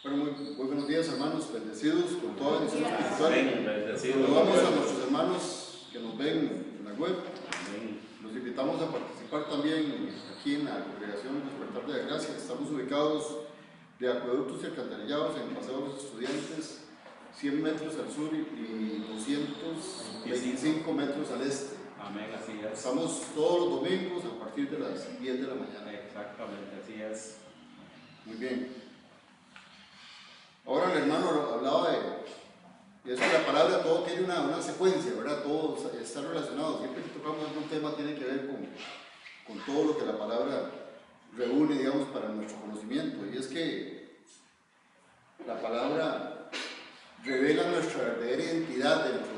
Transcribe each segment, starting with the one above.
Bueno, muy buenos días, hermanos, bendecidos con toda bendición espiritual. Amén. Saludamos a nuestros hermanos que nos ven en la web. Amén. Los invitamos a participar también aquí en la congregación Despertar de la Gracia. Estamos ubicados de acueductos y alcantarillados en el Paseo de los Estudiantes, 100 metros al sur y 225 metros al este. Amén, así es. Estamos todos los domingos a partir de las 10 de la mañana. Exactamente, así es. Muy bien. Ahora el hermano hablaba de eso, que la palabra todo tiene una secuencia, ¿verdad? Todo está relacionado. Siempre que tocamos algún tema tiene que ver con todo lo que la palabra reúne, digamos, para nuestro conocimiento. Y es que la palabra revela nuestra verdadera identidad dentro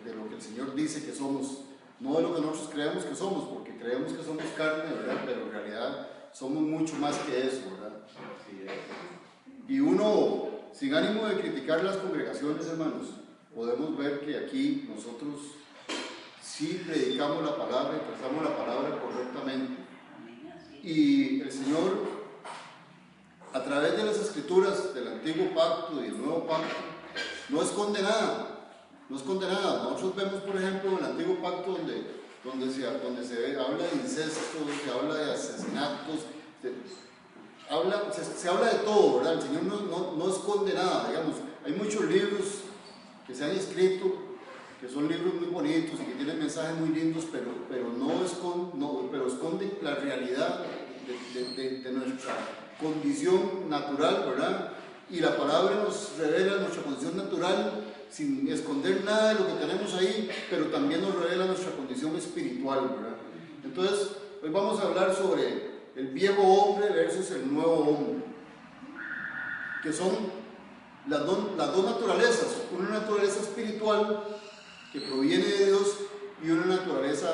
de lo que el Señor dice que somos. No de lo que nosotros creemos que somos, porque creemos que somos carne, ¿verdad? Pero en realidad somos mucho más que eso, ¿verdad? Así es. Y uno, sin ánimo de criticar las congregaciones, hermanos, podemos ver que aquí nosotros sí predicamos la palabra y trazamos la palabra correctamente. Y el Señor, a través de las escrituras del antiguo pacto y del nuevo pacto, no esconde nada. No esconde nada. Nosotros vemos, por ejemplo, en el antiguo pacto donde se habla de incesto, se habla de asesinatos, se habla de todo, ¿verdad? El Señor no esconde nada, digamos. Hay muchos libros que se han escrito, que son libros muy bonitos y que tienen mensajes muy lindos, pero esconden la realidad de nuestra condición natural, ¿verdad? Y la palabra nos revela nuestra condición natural sin esconder nada de lo que tenemos ahí, pero también nos revela nuestra condición espiritual, ¿verdad? Entonces, hoy vamos a hablar sobre el viejo hombre versus el nuevo hombre, que son las dos naturalezas, una naturaleza espiritual que proviene de Dios y una naturaleza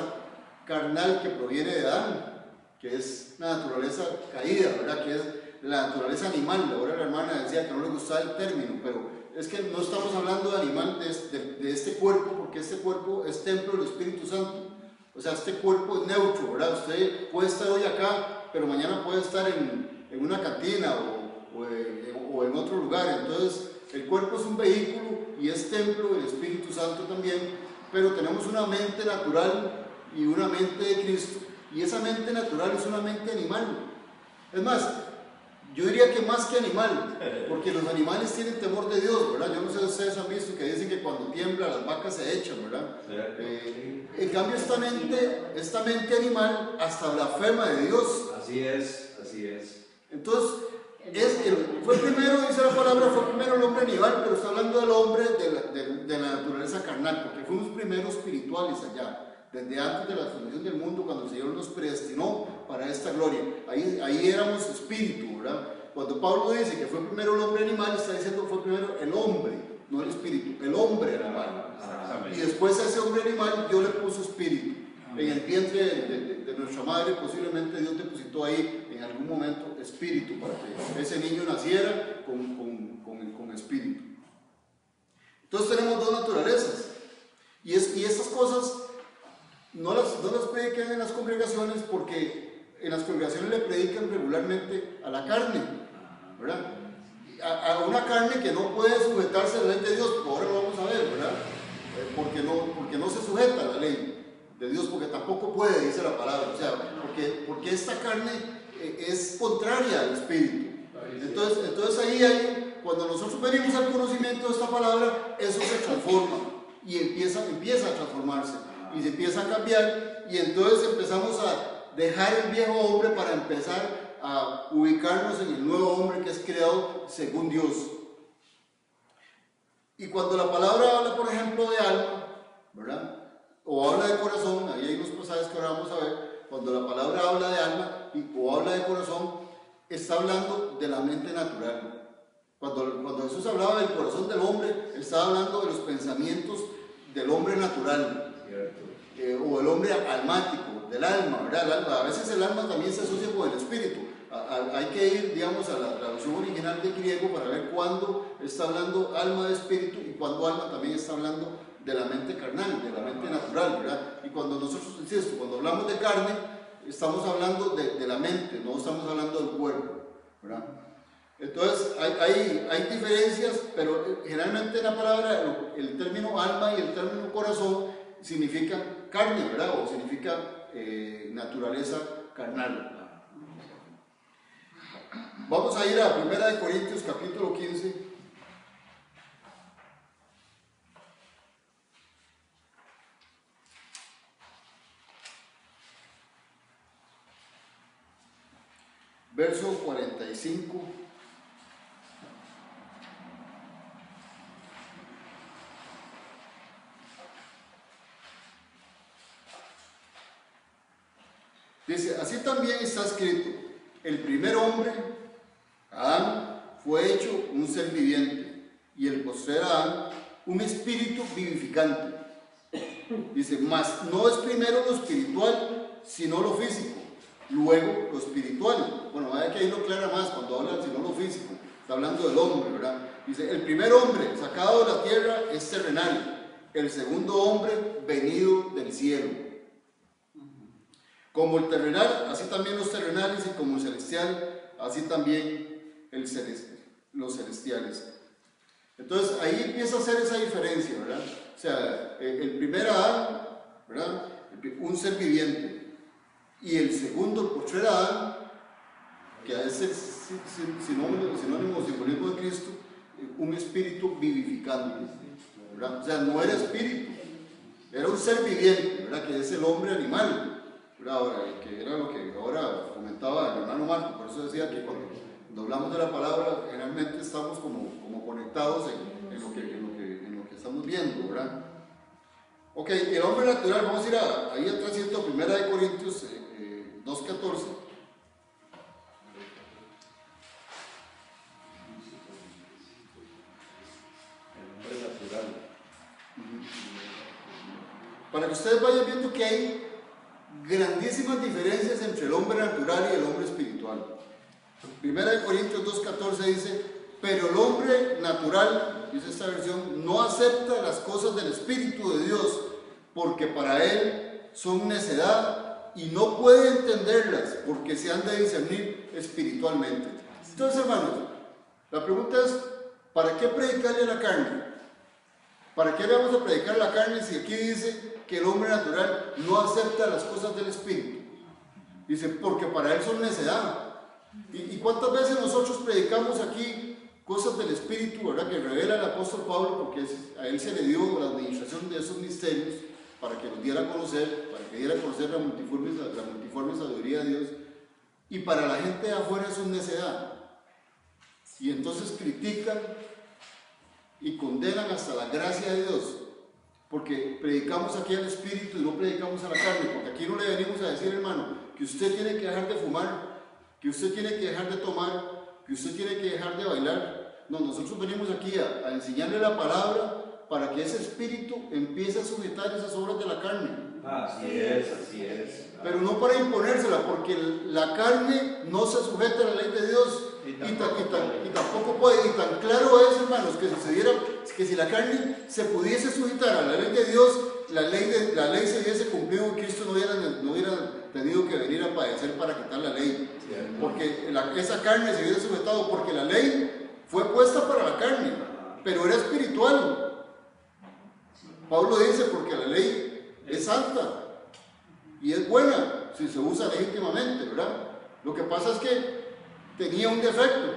carnal que proviene de Adán, que es la naturaleza caída, ¿verdad? Que es la naturaleza animal. Ahora la hermana decía que no le gustaba el término, pero es que no estamos hablando de animal de este cuerpo, porque este cuerpo es templo del Espíritu Santo. O sea, este cuerpo es neutro, ¿verdad? Usted puede estar hoy acá, pero mañana puede estar en una cantina o en otro lugar. Entonces, el cuerpo es un vehículo y es templo del Espíritu Santo también, pero tenemos una mente natural y una mente de Cristo, y esa mente natural es una mente animal. Es más, yo diría que más que animal, porque los animales tienen temor de Dios, ¿verdad? Yo no sé si ustedes han visto que dicen que cuando tiembla las vacas se echan, ¿verdad? En cambio esta mente animal hasta blasfema de Dios. Así es, así es. Entonces, fue primero, dice la palabra, fue primero el hombre animal, pero está hablando del hombre de la naturaleza carnal, porque fuimos primero espirituales allá. Desde antes de la fundación del mundo, cuando el Señor nos predestinó para esta gloria, ahí éramos espíritu, ¿verdad? Cuando Pablo dice que fue primero el hombre animal, está diciendo que fue primero el hombre, no el espíritu, el hombre animal. Y después a ese hombre animal Dios le puso espíritu. En el vientre de nuestra madre posiblemente Dios depositó ahí en algún momento espíritu para que ese niño naciera con espíritu. Entonces tenemos dos naturalezas, y estas cosas no las predican en las congregaciones, porque en las congregaciones le predican regularmente a la carne, ¿verdad? A una carne que no puede sujetarse a la ley de Dios, ahora lo vamos a ver, ¿verdad? Porque no se sujeta a la ley de Dios, porque tampoco puede, dice la palabra, o sea, porque esta carne es contraria al espíritu. Entonces ahí cuando nosotros venimos al conocimiento de esta palabra, eso se transforma y empieza a transformarse y se empieza a cambiar, y entonces empezamos a dejar el viejo hombre para empezar a ubicarnos en el nuevo hombre que es creado según Dios. Y cuando la palabra habla, por ejemplo, de alma, ¿verdad? O habla de corazón, ahí hay unos pasajes que ahora vamos a ver. Cuando la palabra habla de alma o habla de corazón, está hablando de la mente natural. Cuando Jesús hablaba del corazón del hombre, él estaba hablando de los pensamientos del hombre natural, o el hombre almático, del alma, ¿verdad? A veces el alma también se asocia con el espíritu. Hay que ir, digamos, a la traducción original del griego para ver cuándo está hablando alma de espíritu y cuándo alma también está hablando de la mente carnal, de la mente natural, ¿verdad? Y cuando nosotros, insisto, cuando hablamos de carne, estamos hablando de la mente, no estamos hablando del cuerpo, ¿verdad? Entonces hay diferencias, pero generalmente la palabra, el término alma y el término corazón significan carne, ¿verdad? O significa naturaleza carnal. Vamos a ir a 1 Corintios capítulo 15. Verso 45. Dice, así también está escrito, el primer hombre, Adán, fue hecho un ser viviente, y el postrer Adán, un espíritu vivificante. Dice, mas no es primero lo espiritual, sino lo físico, luego lo espiritual. Bueno, vaya que ahí lo aclara más cuando habla sino lo físico, está hablando del hombre, ¿verdad? Dice, el primer hombre sacado de la tierra es terrenal, el segundo hombre venido del cielo. Como el terrenal, así también los terrenales, y como el celestial, así también los celestiales. Entonces ahí empieza a hacer esa diferencia, ¿verdad? O sea, el primer Adán, ¿verdad? Un ser viviente, y el segundo, el postrer Adán, que es el sinónimo, simbolismo de Cristo, un espíritu vivificante, ¿verdad? O sea, no era espíritu, era un ser viviente, ¿verdad? Que es el hombre animal. Ahora, que era lo que ahora comentaba el hermano Marco, por eso decía que cuando hablamos de la palabra, generalmente estamos como conectados en lo que estamos viendo, ¿verdad? Ok, el hombre natural, vamos a ir ahí atrás, 1 Corintios 2:14. El hombre natural. Para que ustedes vayan viendo que hay grandísimas diferencias entre el hombre natural y el hombre espiritual. 1 Corintios 2:14 dice, pero el hombre natural, dice esta versión, no acepta las cosas del Espíritu de Dios, porque para él son necedad y no puede entenderlas, porque se han de discernir espiritualmente. Entonces, hermanos, la pregunta es, ¿para qué predicarle a la carne? ¿Para qué le vamos a predicar a la carne si aquí dice que el hombre natural no acepta las cosas del Espíritu? Dice, porque para él son necedad. ¿Y cuántas veces nosotros predicamos aquí cosas del Espíritu, ¿verdad? Que revela el apóstol Pablo, porque a él se le dio la administración de esos misterios para que los diera a conocer, para que diera a conocer la multiforme sabiduría de Dios, y para la gente de afuera eso es necedad. Y entonces critican y condenan hasta la gracia de Dios, porque predicamos aquí al Espíritu y no predicamos a la carne, porque aquí no le venimos a decir, hermano, que usted tiene que dejar de fumar, que usted tiene que dejar de tomar, que usted tiene que dejar de bailar. No, nosotros venimos aquí a enseñarle la palabra para que ese Espíritu empiece a sujetar esas obras de la carne. Así es. Pero no para imponérsela, porque la carne no se sujeta a la ley de Dios. Y tampoco puede, y tan claro es, hermanos, que si la carne se pudiese sujetar a la ley de Dios, la ley se hubiese cumplido y Cristo no hubiera tenido que venir a padecer para quitar la ley. Porque esa carne se hubiera sujetado, porque la ley fue puesta para la carne, pero era espiritual. Pablo dice, porque la ley es santa y es buena si se usa legítimamente, ¿verdad? Lo que pasa es que tenía un defecto,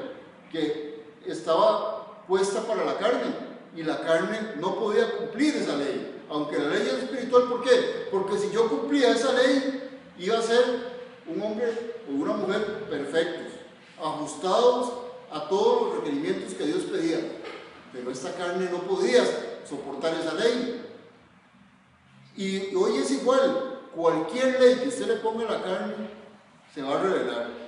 que estaba puesta para la carne, y la carne no podía cumplir esa ley, aunque la ley es espiritual. ¿Por qué? Porque si yo cumplía esa ley, iba a ser un hombre o una mujer perfectos, ajustados a todos los requerimientos que Dios pedía, pero esta carne no podía soportar esa ley. Y hoy es igual, cualquier ley que usted le ponga a la carne se va a revelar.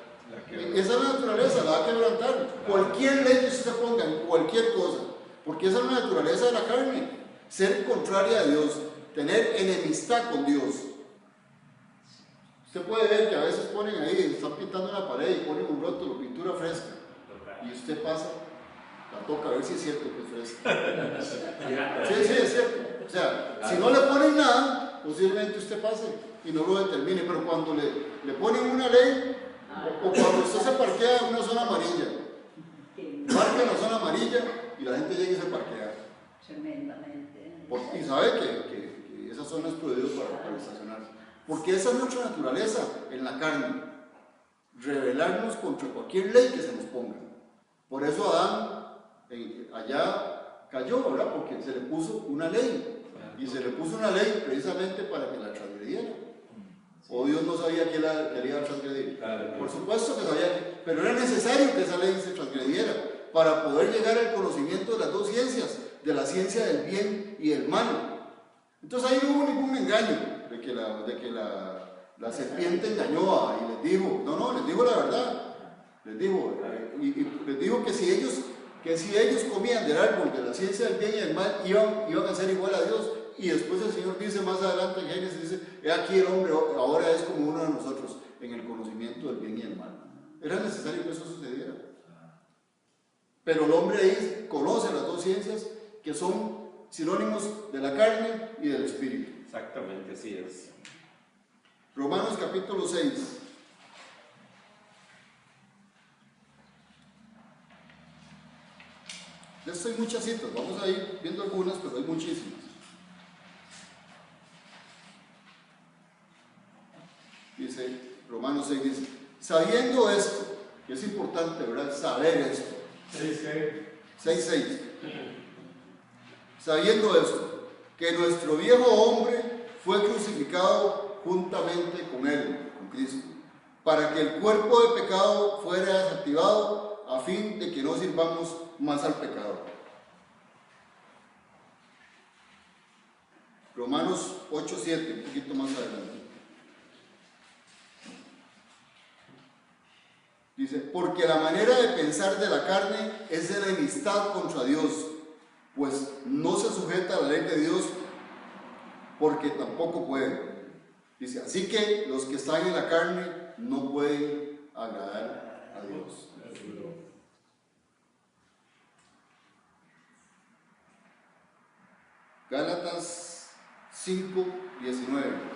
Esa es la naturaleza, la va a quebrantar. Cualquier ley que usted se ponga en cualquier cosa, porque esa es la naturaleza de la carne, ser contraria a Dios, tener enemistad con Dios. Usted puede ver que a veces ponen ahí, están pintando una pared y ponen un rótulo, pintura fresca, y usted pasa, la toca a ver si es cierto que es fresca. Sí, es cierto. O sea, si no le ponen nada, posiblemente usted pase y no lo determine, pero cuando le ponen una ley, o cuando usted se parquea en una zona amarilla, Tremendamente. Y sabe que esas zonas prohibidas para estacionarse. Porque esa es nuestra naturaleza en la carne. Rebelarnos contra cualquier ley que se nos ponga. Por eso Adán allá cayó, ¿verdad? Porque se le puso una ley. Y se le puso una ley precisamente para que la transgrediera. O Dios no sabía que la iba a transgredir. Por supuesto que sabía, pero era necesario que esa ley se transgrediera para poder llegar al conocimiento de las dos ciencias, de la ciencia del bien y del mal. Entonces ahí no hubo ningún engaño de que la serpiente engañó y les dijo, les dijo la verdad. Les dijo, y les dijo que si ellos comían del árbol de la ciencia del bien y del mal, iban a ser igual a Dios. Y después el Señor dice más adelante en Génesis, dice, he aquí el hombre ahora es como uno de nosotros en el conocimiento del bien y del mal. Era necesario que eso sucediera. Pero el hombre ahí conoce las dos ciencias que son sinónimos de la carne y del espíritu. Exactamente, así es. Romanos capítulo 6. Estas hay muchas citas, vamos a ir viendo algunas, pero hay muchísimas. Dice, Romanos 6 dice, sabiendo esto, que es importante, ¿verdad? Saber esto. 6:6. Sabiendo esto, que nuestro viejo hombre fue crucificado juntamente con él, con Cristo, para que el cuerpo de pecado fuera desactivado a fin de que no sirvamos más al pecado. Romanos 8:7, un poquito más adelante. Dice, porque la manera de pensar de la carne es de enemistad contra Dios, pues no se sujeta a la ley de Dios, porque tampoco puede. Dice, así que los que están en la carne no pueden agradar a Dios. Gálatas 5:19.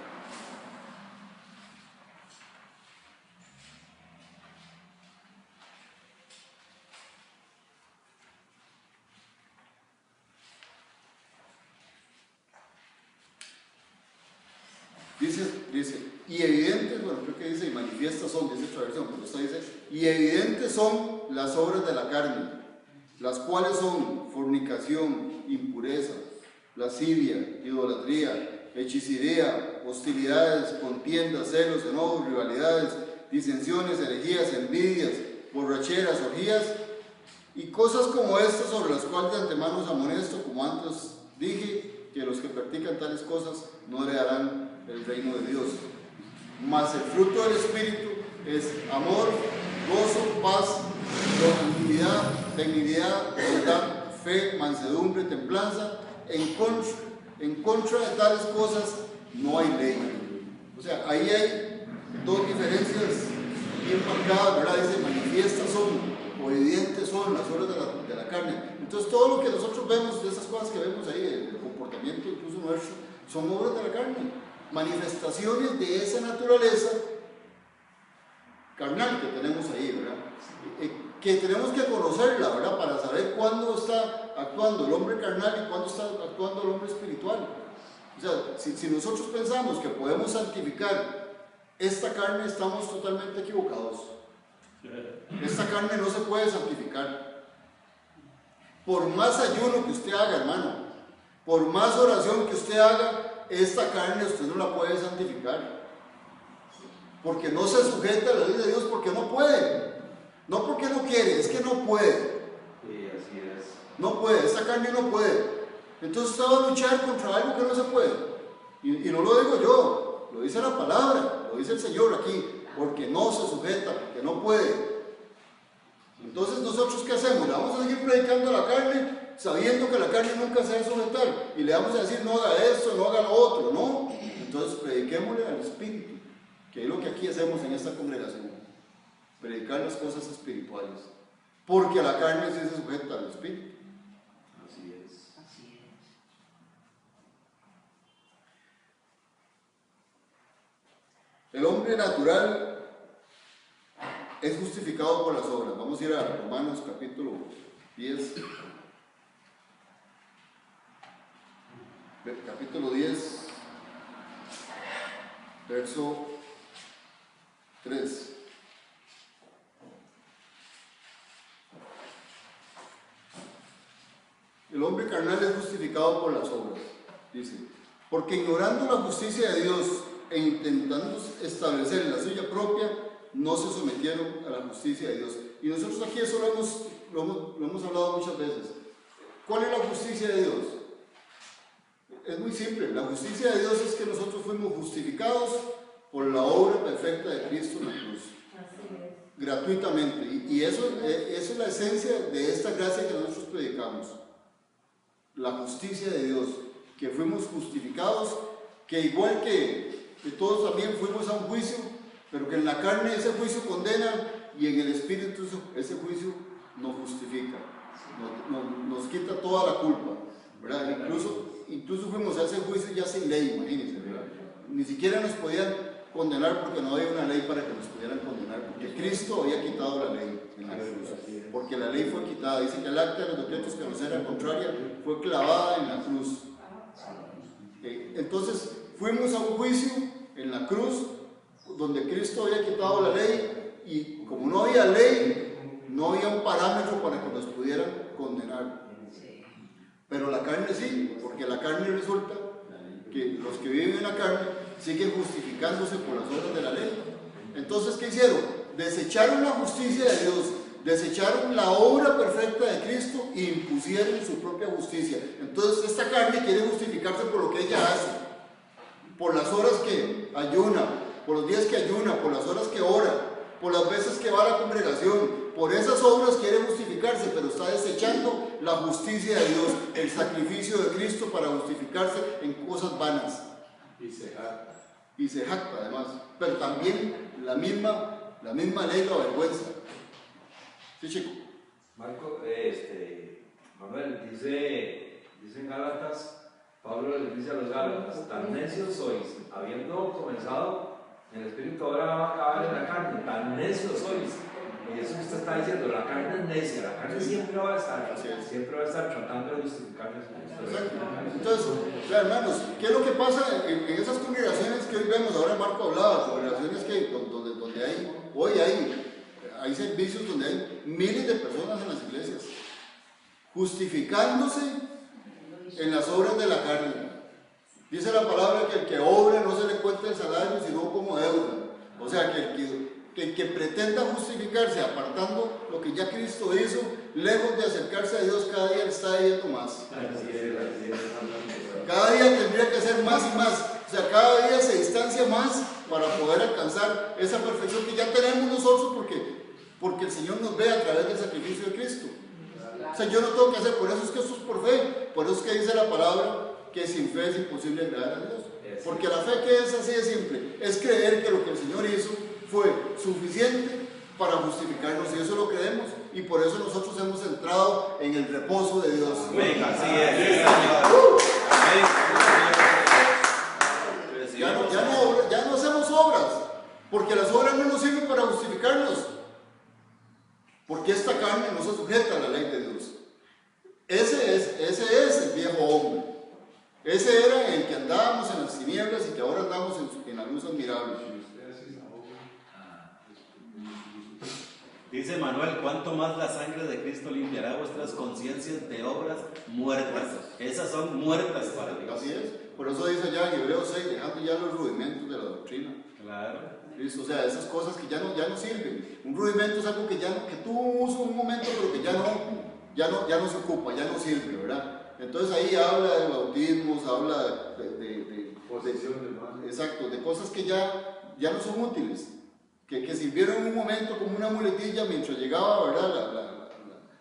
Dice, y evidentes, bueno, creo que dice, y manifiestas son, dice otra versión, pero esta dice, y evidentes son las obras de la carne, las cuales son fornicación, impureza, lascivia, idolatría, hechicería, hostilidades, contiendas, celos, enojos, rivalidades, disensiones, herejías, envidias, borracheras, orgías, y cosas como estas, sobre las cuales de antemano os amonesto, como antes dije, que los que practican tales cosas no heredarán el reino de Dios. Mas el fruto del Espíritu es amor, gozo, paz, longanimidad, benignidad, bondad, fe, mansedumbre, templanza. En contra de tales cosas no hay ley. O sea, ahí hay dos diferencias bien marcadas, ¿verdad? Dice, manifiestas son, o evidentes son las obras de la carne. Entonces todo lo que nosotros vemos, de esas cosas que vemos ahí, el comportamiento incluso nuestro, son obras de la carne. Manifestaciones de esa naturaleza carnal que tenemos ahí, ¿verdad? Que tenemos que conocerla, ¿verdad? Para saber cuándo está actuando el hombre carnal y cuándo está actuando el hombre espiritual. O sea, si nosotros pensamos que podemos santificar esta carne, estamos totalmente equivocados. Esta carne no se puede santificar. Por más ayuno que usted haga, hermano, por más oración que usted haga, esta carne usted no la puede santificar, porque no se sujeta a la ley de Dios, porque no puede, no porque no quiere, es que no puede. Sí, así es. No puede, esta carne no puede. Entonces usted va a luchar contra algo que no se puede, y no lo digo yo, lo dice la palabra, lo dice el Señor aquí, porque no se sujeta, porque no puede. Entonces nosotros ¿qué hacemos? Le vamos a seguir predicando a la carne, sabiendo que la carne nunca se va a sujetar, y le vamos a decir, no haga esto, no haga lo otro, ¿no? Entonces prediquémosle al Espíritu, que es lo que aquí hacemos en esta congregación, predicar las cosas espirituales, porque la carne sí se sujeta al Espíritu. Así es. Así es. El hombre natural es justificado por las obras. Vamos a ir a Romanos capítulo 10. capítulo 10, verso 3. El hombre carnal es justificado por las obras, dice, porque ignorando la justicia de Dios e intentando establecer la suya propia, no se sometieron a la justicia de Dios. Y nosotros aquí eso lo hemos hablado muchas veces. ¿Cuál es la justicia de Dios? Es muy simple. La justicia de Dios es que nosotros fuimos justificados por la obra perfecta de Cristo en la cruz. Gratuitamente. Y eso es la esencia de esta gracia que nosotros predicamos. La justicia de Dios, que fuimos justificados, que igual que todos también fuimos a un juicio, pero que en la carne ese juicio condena y en el espíritu ese juicio nos justifica, nos quita toda la culpa, ¿verdad? Incluso fuimos a ese juicio ya sin ley, imagínense, ¿verdad? Ni siquiera nos podían condenar porque no había una ley para que nos pudieran condenar, porque Cristo había quitado la ley en la cruz, porque la ley fue quitada. Dice que el acta de los decretos que nos era contraria fue clavada en la cruz. Entonces fuimos a un juicio en la cruz donde Cristo había quitado la ley, y como no había ley, no había un parámetro para que nos pudieran condenar. Pero la carne sí, porque la carne resulta que los que viven en la carne siguen justificándose por las obras de la ley. Entonces, ¿qué hicieron? Desecharon la justicia de Dios, desecharon la obra perfecta de Cristo e impusieron su propia justicia. Entonces esta carne quiere justificarse por lo que ella hace, por las horas que ayuna, por los días que ayuna, por las horas que ora, por las veces que va a la congregación. Por esas obras quiere justificarse, pero está desechando la justicia de Dios, el sacrificio de Cristo, para justificarse en cosas vanas. Y se jacta. Y se jacta además. Pero también la misma ley lo avergüenza. Sí, chico. Marco, Manuel, dice en Gálatas, Pablo les dice a los Gálatas, tan necios sois, habiendo comenzado en el espíritu, ahora va a acabar en la carne, tan necios sois. Y eso que usted está diciendo, la carne es necia, la carne siempre va a estar tratando de justificarse. Entonces, hermanos, ¿qué es lo que pasa en esas congregaciones que hoy vemos? Ahora Marco hablaba, congregaciones donde hoy hay servicios donde hay miles de personas en las iglesias, justificándose en las obras de la carne. Dice la palabra que el que obra no se le cuenta el salario, sino como deuda. O sea, que el que pretenda justificarse apartando lo que ya Cristo hizo, lejos de acercarse a Dios, cada día le está debiendo más. Cada día tendría que hacer más y más. O sea, cada día se distancia más para poder alcanzar esa perfección que ya tenemos nosotros, porque el Señor nos ve a través del sacrificio de Cristo. O sea, yo no tengo que hacer, por eso es que esto es por fe, por eso es que dice la palabra que sin fe es imposible agradar a Dios. Porque la fe, que es así de simple, es creer que lo que el Señor hizo fue suficiente para justificarnos, y eso lo creemos, y por eso nosotros hemos entrado en el reposo de Dios. Amén, así es. Ya no hacemos obras, porque las obras no nos sirven para justificarnos, porque esta carne no se sujeta a la ley de Dios. Ese es el viejo hombre. Ese era el que andábamos en las tinieblas y que ahora andamos en la luz admirable. Dice Manuel, ¿cuánto más la sangre de Cristo limpiará vuestras conciencias de obras muertas? Esas son muertas para Dios. Así es. Por eso dice ya en Hebreos 6, dejando ya los rudimentos de la doctrina. Claro. ¿Listo? O sea, esas cosas que ya no sirven. Un rudimento es algo que tuvo un uso un momento, pero que ya no se ocupa, ya no sirve, ¿verdad? Entonces ahí habla de bautismos, habla de Posesión del mal. Exacto, de cosas que ya no son útiles, que sirvieron en un momento como una muletilla mientras llegaba, ¿verdad?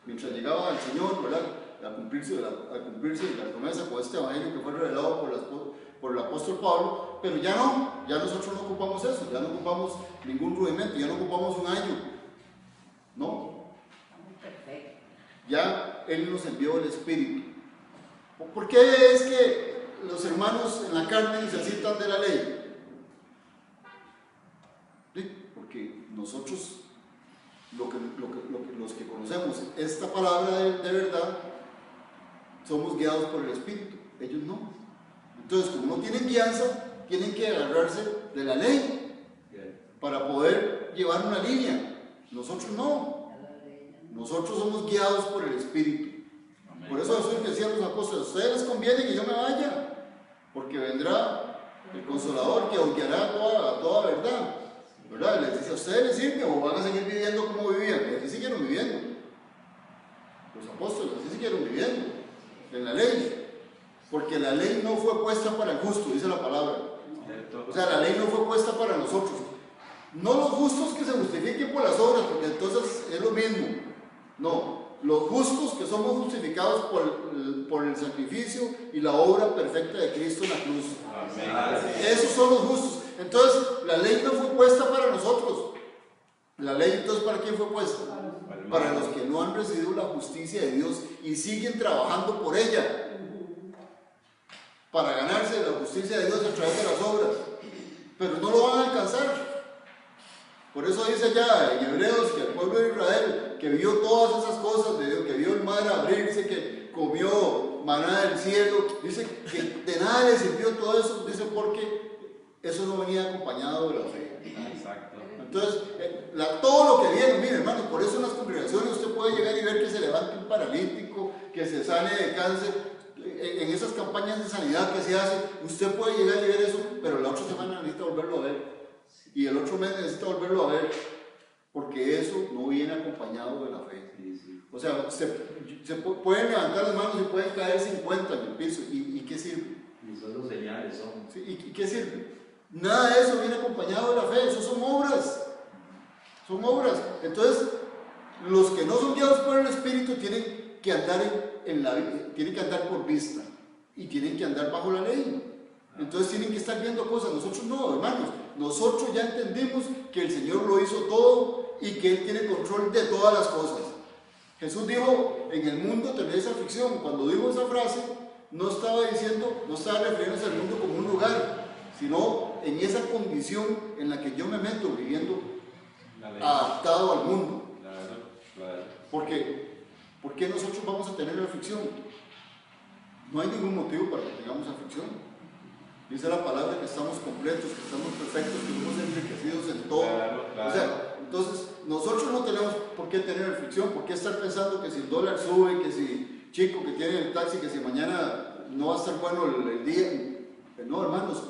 Mientras llegaba el Señor, ¿verdad? A cumplirse la promesa con este evangelio que fue revelado por el apóstol Pablo, pero ya nosotros no ocupamos eso, ya no ocupamos ningún rudimento, ya no ocupamos un año, ¿no? Ya Él nos envió el Espíritu. ¿Por qué es que los hermanos en la carne necesitan de la ley? ¿Sí? Porque nosotros, los que conocemos esta palabra de verdad, somos guiados por el Espíritu. Ellos no. Entonces, como no tienen guianza, tienen que agarrarse de la ley para poder llevar una línea. Nosotros no. Nosotros somos guiados por el Espíritu. Por eso Jesús decía a los apóstoles: a ustedes les conviene que yo me vaya, porque vendrá el Consolador que os guiará a toda verdad. ¿Verdad? Les dice: a ustedes les sirve o van a seguir viviendo como vivían. Y así siguieron viviendo. Los apóstoles así siguieron viviendo en la ley. Porque la ley no fue puesta para el justo, dice la palabra. O sea, la ley no fue puesta para nosotros. No los justos que se justifiquen por las obras, porque entonces es lo mismo. No, los justos que somos justificados por el sacrificio y la obra perfecta de Cristo en la cruz. Amén. Esos son los justos. Entonces, la ley no fue puesta para nosotros. La ley, entonces, ¿para quién fue puesta? Para los que no han recibido la justicia de Dios y siguen trabajando por ella, para ganarse la justicia de Dios a través de las obras, pero no lo van a alcanzar. Por eso dice ya en Hebreos que el pueblo de Israel, que vio todas esas cosas de Dios, que vio el mar abrirse, que comió maná del cielo, dice que de nada le sirvió todo eso, dice porque eso no venía acompañado de la fe. Exacto. Entonces, todo lo que viene, mire hermano, por eso en las congregaciones usted puede llegar y ver que se levanta un paralítico, que se sane de cáncer. En esas campañas de sanidad que se hacen, usted puede llegar y ver eso, pero la otra semana necesita volverlo a ver, y el otro mes necesita volverlo a ver, porque eso no viene acompañado de la fe. O sea, se pueden levantar las manos y pueden caer 50 en el piso, ¿y qué sirve? Y son los señales, son. ¿Sí? ¿Y qué sirve? Nada de eso viene acompañado de la fe, eso son obras. Son obras. Entonces, los que no son guiados por el Espíritu tienen que andar tienen que andar por vista y tienen que andar bajo la ley. Entonces tienen que estar viendo cosas. Nosotros no, hermanos. Nosotros ya entendimos que el Señor lo hizo todo y que Él tiene control de todas las cosas. Jesús dijo: en el mundo tendréis aflicción. Cuando dijo esa frase, no estaba refiriéndose al mundo como un lugar, sino en esa condición en la que yo me meto viviendo adaptado al mundo. Porque ¿por qué nosotros vamos a tener aflicción? No hay ningún motivo para que tengamos aflicción. Dice la palabra que estamos completos, que estamos perfectos, que somos enriquecidos en todo. O sea, entonces nosotros no tenemos por qué tener aflicción, por qué estar pensando que si el dólar sube, que si Chico que tiene el taxi, que si mañana no va a estar bueno el día. No, hermanos,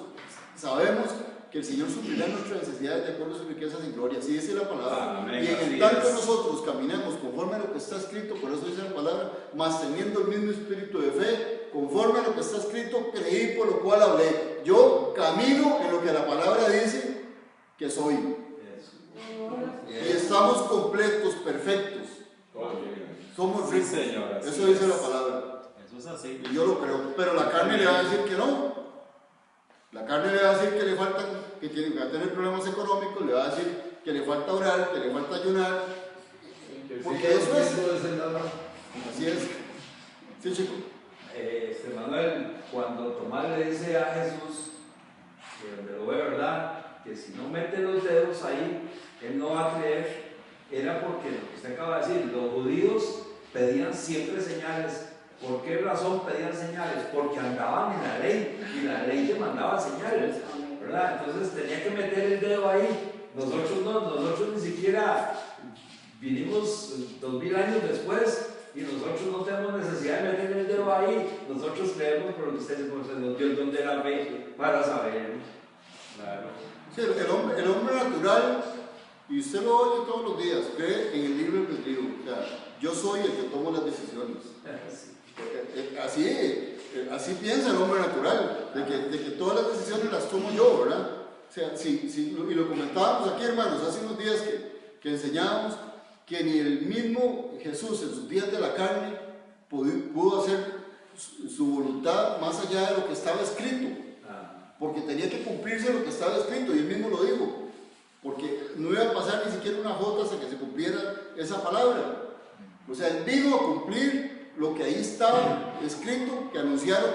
sabemos que el Señor suplirá nuestras necesidades de acuerdo a sus riquezas en gloria. Así dice la palabra. Amén, y en tanto nosotros caminemos conforme a lo que está escrito, por eso dice la palabra, mas teniendo el mismo espíritu de fe, conforme a lo que está escrito, creí, por lo cual hablé. Yo camino en lo que la palabra dice que soy. Y estamos completos, perfectos. Somos ricos. Eso dice la palabra. Eso es así. Y yo lo creo. Pero la carne le va a decir que no. La carne le va a decir que le faltan, que va a tener problemas económicos, le va a decir que le falta orar, que le falta ayunar. Porque eso es. Así es. Sí, chico. Manuel, cuando Tomás le dice a Jesús, que donde lo ve, ¿verdad?, que si no mete los dedos ahí, él no va a creer, era porque lo que usted acaba de decir, los judíos pedían siempre señales. ¿Por qué razón pedían señales? Porque andaban en la ley y la ley demandaba señales, ¿verdad? Entonces tenía que meter el dedo ahí. Nosotros no, nosotros ni siquiera vinimos 2000 años después y nosotros no tenemos necesidad de meter el dedo ahí. Nosotros creemos por lo que usted nos dio el don de la fe para saber. Claro. Sí, el hombre natural, y usted lo oye todos los días, cree en el libre albedrío. O sea, yo soy el que tomo las decisiones. Así piensa el hombre natural, de que todas las decisiones las tomo yo, ¿verdad? O sea, y lo comentábamos aquí, hermanos, hace unos días que enseñábamos que ni el mismo Jesús en sus días de la carne pudo hacer su voluntad más allá de lo que estaba escrito, porque tenía que cumplirse lo que estaba escrito, y él mismo lo dijo, porque no iba a pasar ni siquiera una jota hasta que se cumpliera esa palabra. O sea, él vino a cumplir lo que ahí estaba escrito, que anunciaron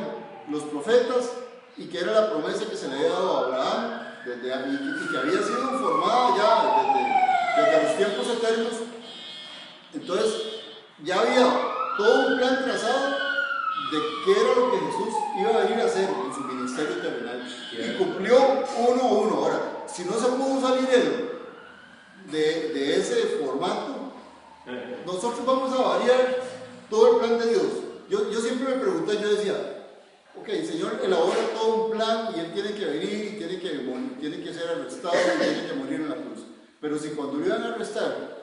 los profetas y que era la promesa que se le había dado a Abraham y que había sido formada ya desde los tiempos eternos. Entonces ya había todo un plan trazado de qué era lo que Jesús iba a venir a hacer en su ministerio terrenal. Y cumplió uno a uno. Ahora, si no se pudo salir él de ese formato, nosotros vamos a variar todo el plan de Dios. Yo siempre me pregunté, yo decía, ok, el Señor elabora todo un plan y Él tiene que venir y tiene que ser arrestado y tiene que morir en la cruz. Pero si cuando lo iban a arrestar,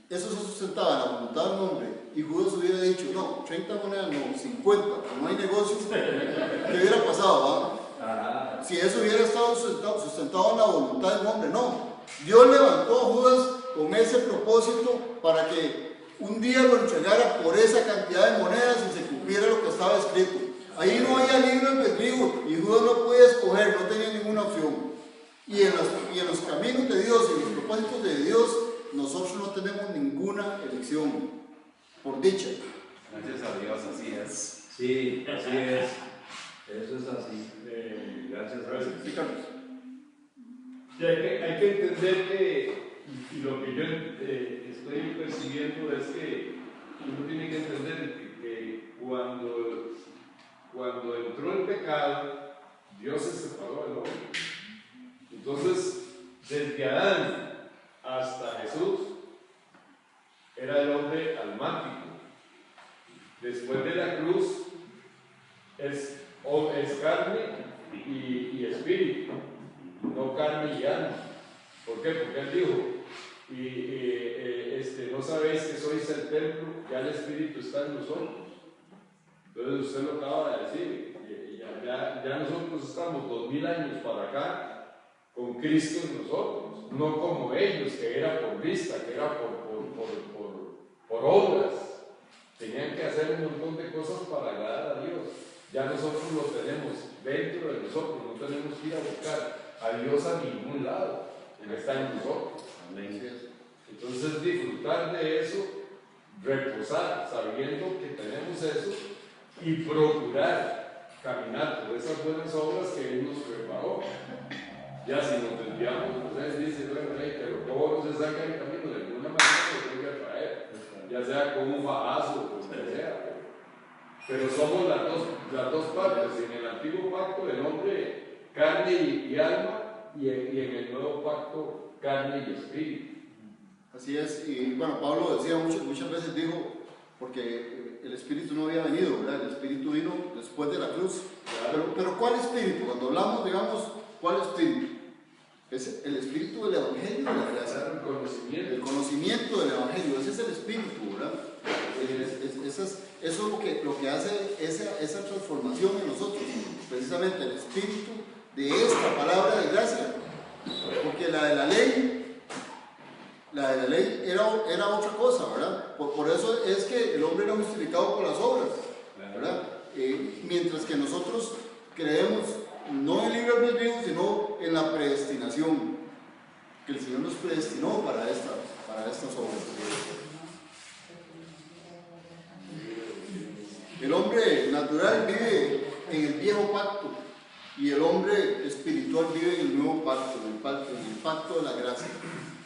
eso se sustentaba en la voluntad del hombre y Judas hubiera dicho, no, 30 monedas no, 50, como hay negocio, ¿qué hubiera pasado? ¿Va? Si eso hubiera estado sustentado en la voluntad del hombre, no. Dios levantó a Judas con ese propósito para que un día lo entregara por esa cantidad de monedas y se cumpliera lo que estaba escrito. Ahí no había libre albedrío y Judas no podía escoger, no tenía ninguna opción. Y en los caminos de Dios y en los propósitos de Dios, nosotros no tenemos ninguna elección, por dicha. Gracias a Dios, así es. Sí, así es. Eso es así. Gracias a Dios. Explícanos. Sí, hay que entender que, y lo que yo estoy percibiendo es que uno tiene que entender que cuando entró el pecado, Dios se separó del hombre. Entonces, desde Adán hasta Jesús, era el hombre almático. Después de la cruz, es carne y espíritu, no carne y alma. ¿Por qué? Porque Él dijo, no sabéis que sois el templo, ya el Espíritu está en nosotros. Entonces usted lo acaba de decir, ya nosotros estamos 2000 años para acá con Cristo en nosotros, no como ellos, que era por vista, que era por obras. Tenían que hacer un montón de cosas para agradar a Dios. Ya nosotros lo tenemos dentro de nosotros, no tenemos que ir a buscar a Dios a ningún lado, Él está en nosotros. Amén. Entonces disfrutar de eso, reposar sabiendo que tenemos eso y procurar caminar por esas buenas obras que Él nos preparó. Ya si nos desviamos, entonces dice, bueno, pero ¿cómo no se saca el camino? De alguna manera lo tengo que traer, ya sea con un fajazo o como sea. Pero somos las dos partes. En el antiguo pacto del hombre, carne y alma, y en el nuevo pacto, carne y espíritu. Así es, y bueno, Pablo decía muchas veces, dijo, porque el Espíritu no había venido, ¿verdad? El Espíritu vino después de la cruz. Claro. Pero ¿cuál Espíritu? Cuando hablamos, digamos, ¿cuál Espíritu? Es el Espíritu del Evangelio de la gracia. El conocimiento del Evangelio, ese es el Espíritu, ¿verdad? Eso es lo que hace esa transformación en nosotros, precisamente el Espíritu de esta palabra de gracia. Porque la de la ley era otra cosa, ¿verdad? Por eso es que el hombre era justificado por las obras, ¿verdad? Mientras que nosotros creemos no en el libre albedrío, sino en la predestinación, que el Señor nos predestinó para estas obras. El hombre natural vive en el viejo pacto y el hombre espiritual vive en el nuevo pacto, en el pacto de la gracia,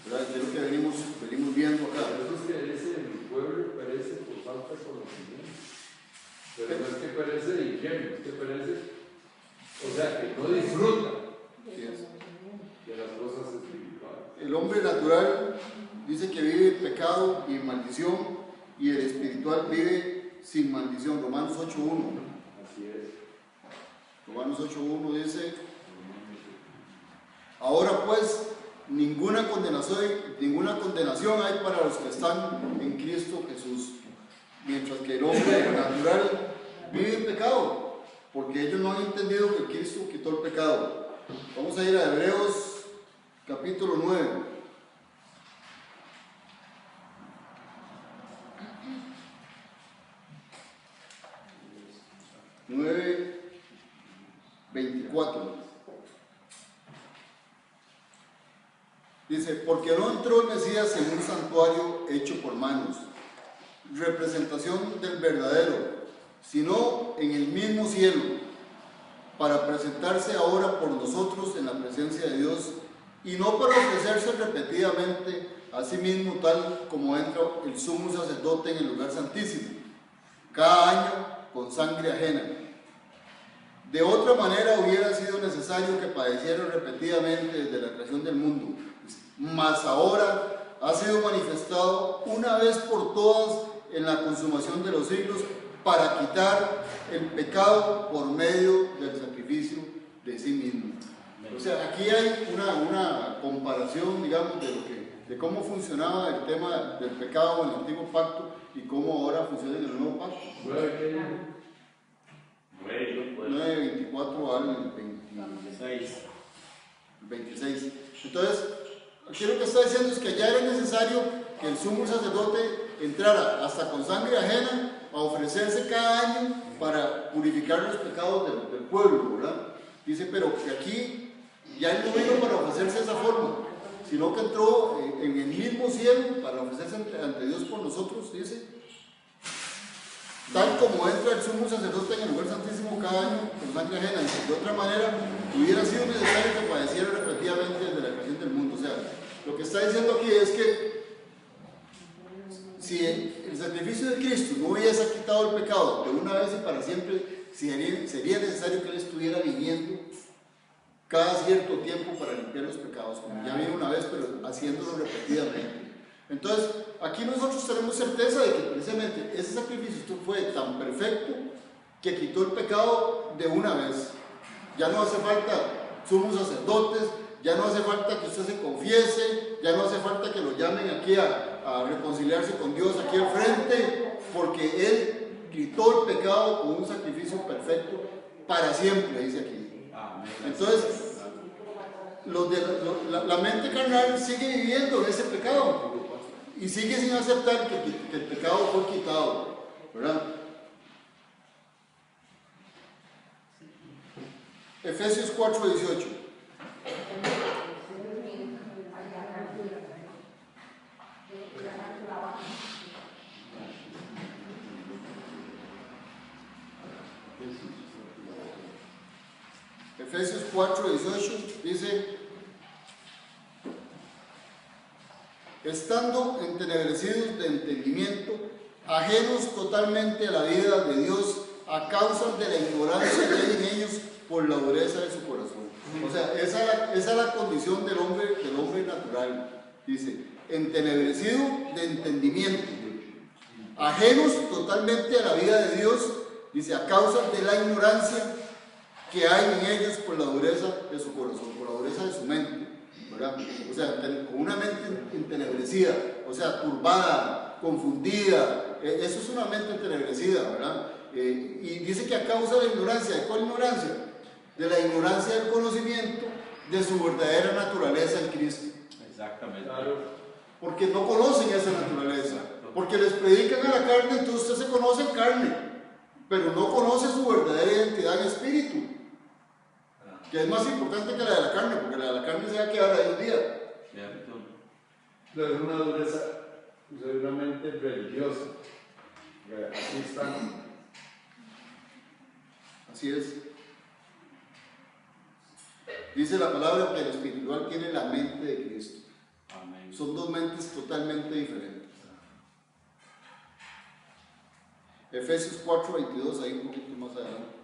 ¿verdad? Es lo que venimos viendo acá. Por eso es que mi pueblo perece por falta de conocimiento. Pero no es que perece de ingenio, es que perece, o sea, que no disfruta de las cosas espirituales. El hombre natural dice que vive en pecado y en maldición, y el espiritual vive sin maldición. Romanos 8.1. Así es. Romanos 8.1 dice: ahora pues, ninguna condenación hay para los que están en Cristo Jesús, mientras que el hombre natural vive en pecado, porque ellos no han entendido que Cristo quitó el pecado. Vamos a ir a Hebreos capítulo 9. Hebreos 9:24. Dice: porque no entró el Mesías en un santuario hecho por manos, representación del verdadero, sino en el mismo cielo, para presentarse ahora por nosotros en la presencia de Dios, y no para ofrecerse repetidamente a sí mismo, tal como entra el sumo sacerdote en el lugar santísimo, cada año con sangre ajena. De otra manera hubiera sido necesario que padecieran repetidamente desde la creación del mundo, mas ahora ha sido manifestado una vez por todas en la consumación de los siglos para quitar el pecado por medio del sacrificio de sí mismo. O sea, aquí hay una comparación, digamos, de cómo funcionaba el tema del pecado en el antiguo pacto y cómo ahora funciona en el nuevo pacto. 9:24 al 26. Entonces, aquí lo que está diciendo es que ya era necesario que el sumo sacerdote entrara hasta con sangre ajena a ofrecerse cada año para purificar los pecados del pueblo, ¿verdad? Dice, pero que aquí ya él no vino para ofrecerse de esa forma, sino que entró en el mismo cielo para ofrecerse ante Dios por nosotros, dice, tal como entra el sumo sacerdote en el lugar santísimo cada año con sangre ajena. Dice, de otra manera, hubiera sido necesario que padeciera repetidamente desde la creación del mundo. O sea, lo que está diciendo aquí es que si el sacrificio de Cristo no hubiese quitado el pecado de una vez y para siempre, sería necesario que Él estuviera viniendo cada cierto tiempo para limpiar los pecados, como ya vino una vez, pero haciéndolo repetidamente. Entonces, aquí nosotros tenemos certeza de que precisamente ese sacrificio fue tan perfecto que quitó el pecado de una vez. Ya no hace falta sumos sacerdotes, ya no hace falta que usted se confiese, ya no hace falta que lo llamen aquí a reconciliarse con Dios aquí al frente, porque Él quitó el pecado con un sacrificio perfecto para siempre, dice aquí. Entonces, la mente carnal sigue viviendo en ese pecado y sigue sin aceptar que el pecado fue quitado, ¿verdad? Efesios 4:18. Efesios 4:18 dice, estando entenebrecidos de entendimiento, ajenos totalmente a la vida de Dios a causa de la ignorancia que hay en ellos por la dureza de su corazón. O sea, esa es la condición del hombre natural. Dice, entenebrecido de entendimiento, ajenos totalmente a la vida de Dios, dice, a causa de la ignorancia que hay en ellos por la dureza de su corazón, por la dureza de su mente, ¿verdad? O sea, con una mente entenebrecida, o sea, turbada, confundida, eso es una mente entenebrecida, ¿verdad? Y dice que a causa de la ignorancia, ¿de cuál ignorancia? De la ignorancia del conocimiento de su verdadera naturaleza en Cristo. Exactamente. Claro. Porque no conocen esa naturaleza, porque les predican a la carne, entonces usted se conoce en carne, pero no conoce su verdadera identidad en espíritu, que es más importante que la de la carne, porque la de la carne se va a quedar ahí un día. Es una dureza, es una mente religiosa. Así está. Así es. Dice la palabra que el espiritual tiene la mente de Cristo. Amén. Son dos mentes totalmente diferentes. Efesios 4:22, ahí un poquito más adelante.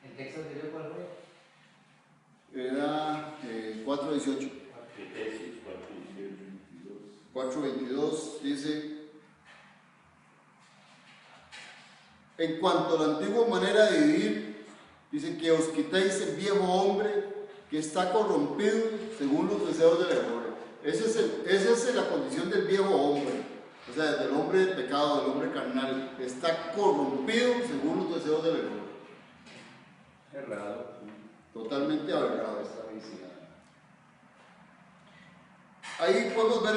¿El texto anterior cuál fue? Era 4:18. 4:22 dice, en cuanto a la antigua manera de vivir, dice que os quitéis el viejo hombre que está corrompido según los deseos del error. Esa es la condición del viejo hombre, o sea, del hombre del pecado, del hombre carnal, está corrompido según los deseos del error. Errado. Totalmente aberrado. Ahí podemos ver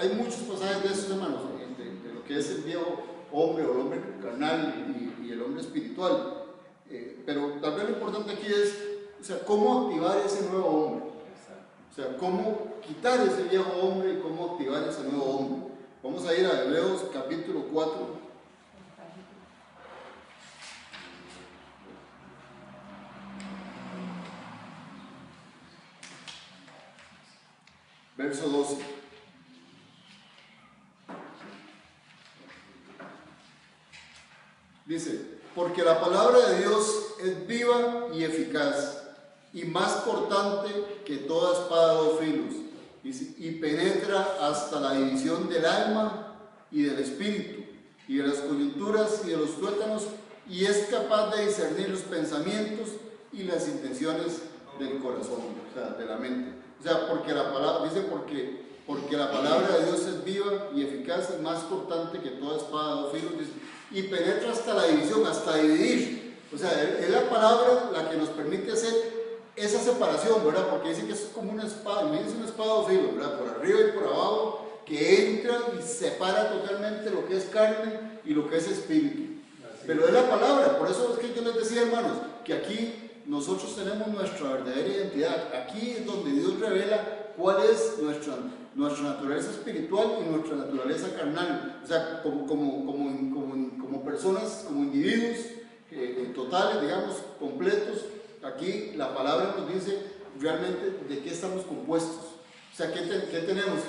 hay muchos pasajes de esos, hermanos, de lo que es el viejo hombre o el hombre carnal y el hombre espiritual. Pero tal vez lo importante aquí es, o sea, cómo activar ese nuevo hombre. O sea, cómo quitar ese viejo hombre y cómo activar ese nuevo hombre. Vamos a ir a Hebreos capítulo 4. Verso 12. Dice, porque la palabra de Dios es viva y eficaz, y más cortante que toda espada de dos filos, y penetra hasta la división del alma y del espíritu, y de las coyunturas y de los tuétanos, y es capaz de discernir los pensamientos y las intenciones del corazón, o sea, de la mente. O sea, porque la palabra, dice porque la palabra de Dios es viva y eficaz y más cortante que toda espada de dos filos, dice, y penetra hasta la división, hasta dividir. O sea, es la palabra la que nos permite hacer esa separación, ¿verdad? Porque dice que es como una espada, me dice una espada de dos filos, ¿verdad? Por arriba y por abajo, que entra y separa totalmente lo que es carne y lo que es espíritu. Pero es la palabra, por eso es que yo les decía, hermanos, que aquí nosotros tenemos nuestra verdadera identidad. Aquí es donde Dios revela cuál es nuestra naturaleza espiritual y nuestra naturaleza carnal. O sea, como personas, como individuos totales, digamos, completos, aquí la palabra nos dice realmente de qué estamos compuestos. O sea, ¿qué tenemos?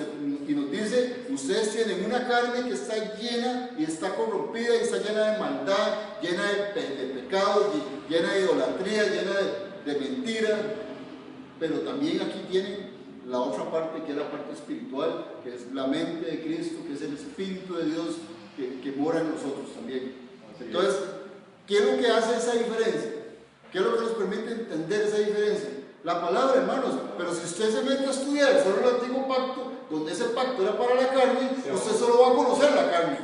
Y nos dice, ustedes tienen una carne que está llena y está corrompida y está llena de maldad, llena de pecado, llena de idolatría, llena de mentira, pero también aquí tienen la otra parte, que es la parte espiritual, que es la mente de Cristo, que es el Espíritu de Dios que mora en nosotros también. Entonces, ¿qué es lo que hace esa diferencia? ¿Qué es lo que nos permite entender esa diferencia? La palabra, hermanos. Pero si usted se mete a estudiar solo el antiguo pacto, donde ese pacto era para la carne, usted solo va a conocer la carne.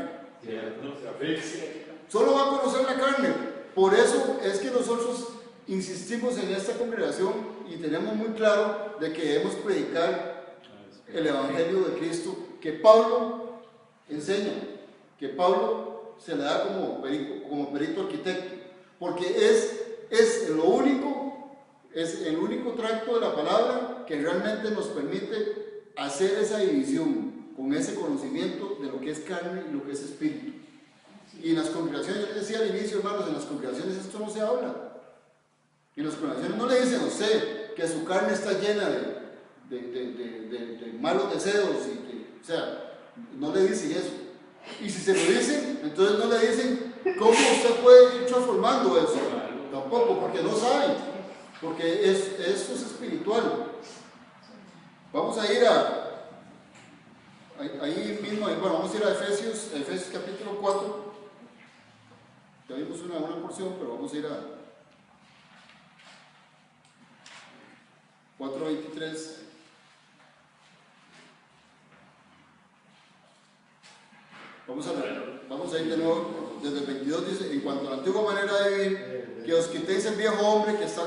Solo va a conocer la carne. Por eso es que nosotros insistimos en esta congregación y tenemos muy claro de que debemos predicar el Evangelio de Cristo, que Pablo enseña, que Pablo se le da como perito arquitecto, porque es el único tracto de la palabra que realmente nos permite hacer esa división con ese conocimiento de lo que es carne y lo que es espíritu. Y en las congregaciones, yo les decía al inicio, hermanos, en las congregaciones esto no se habla. En las congregaciones no le dicen a usted que su carne está llena de malos deseos, o sea, no le dicen eso. Y si se lo dicen, entonces no le dicen cómo usted puede ir transformando eso. Tampoco, porque no saben, porque eso es espiritual. Vamos a ir ahí mismo, bueno, vamos a ir a Efesios capítulo 4. Ya vimos una porción, pero vamos a ir a 4:23. Vamos a ir de nuevo desde el 22. Dice, en cuanto a la antigua manera de vivir, que os quitéis el viejo hombre que está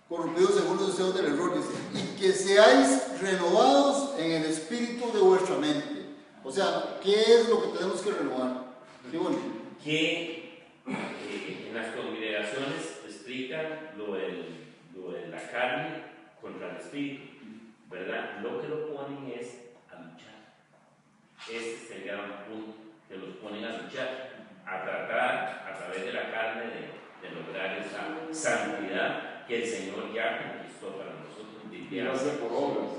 corrompido según los deseos del error, dice, y que seáis renovados en el espíritu de vuestra mente. O sea, ¿qué es lo que tenemos que renovar? ¿Sí, bueno? Que en las congregaciones explican lo de la carne contra el espíritu, ¿verdad? Lo que lo ponen es a luchar. Ese es el gran punto, que los ponen a luchar, a tratar a través de la carne de lograr esa santidad que el Señor ya conquistó para nosotros. Y lo hace por obras.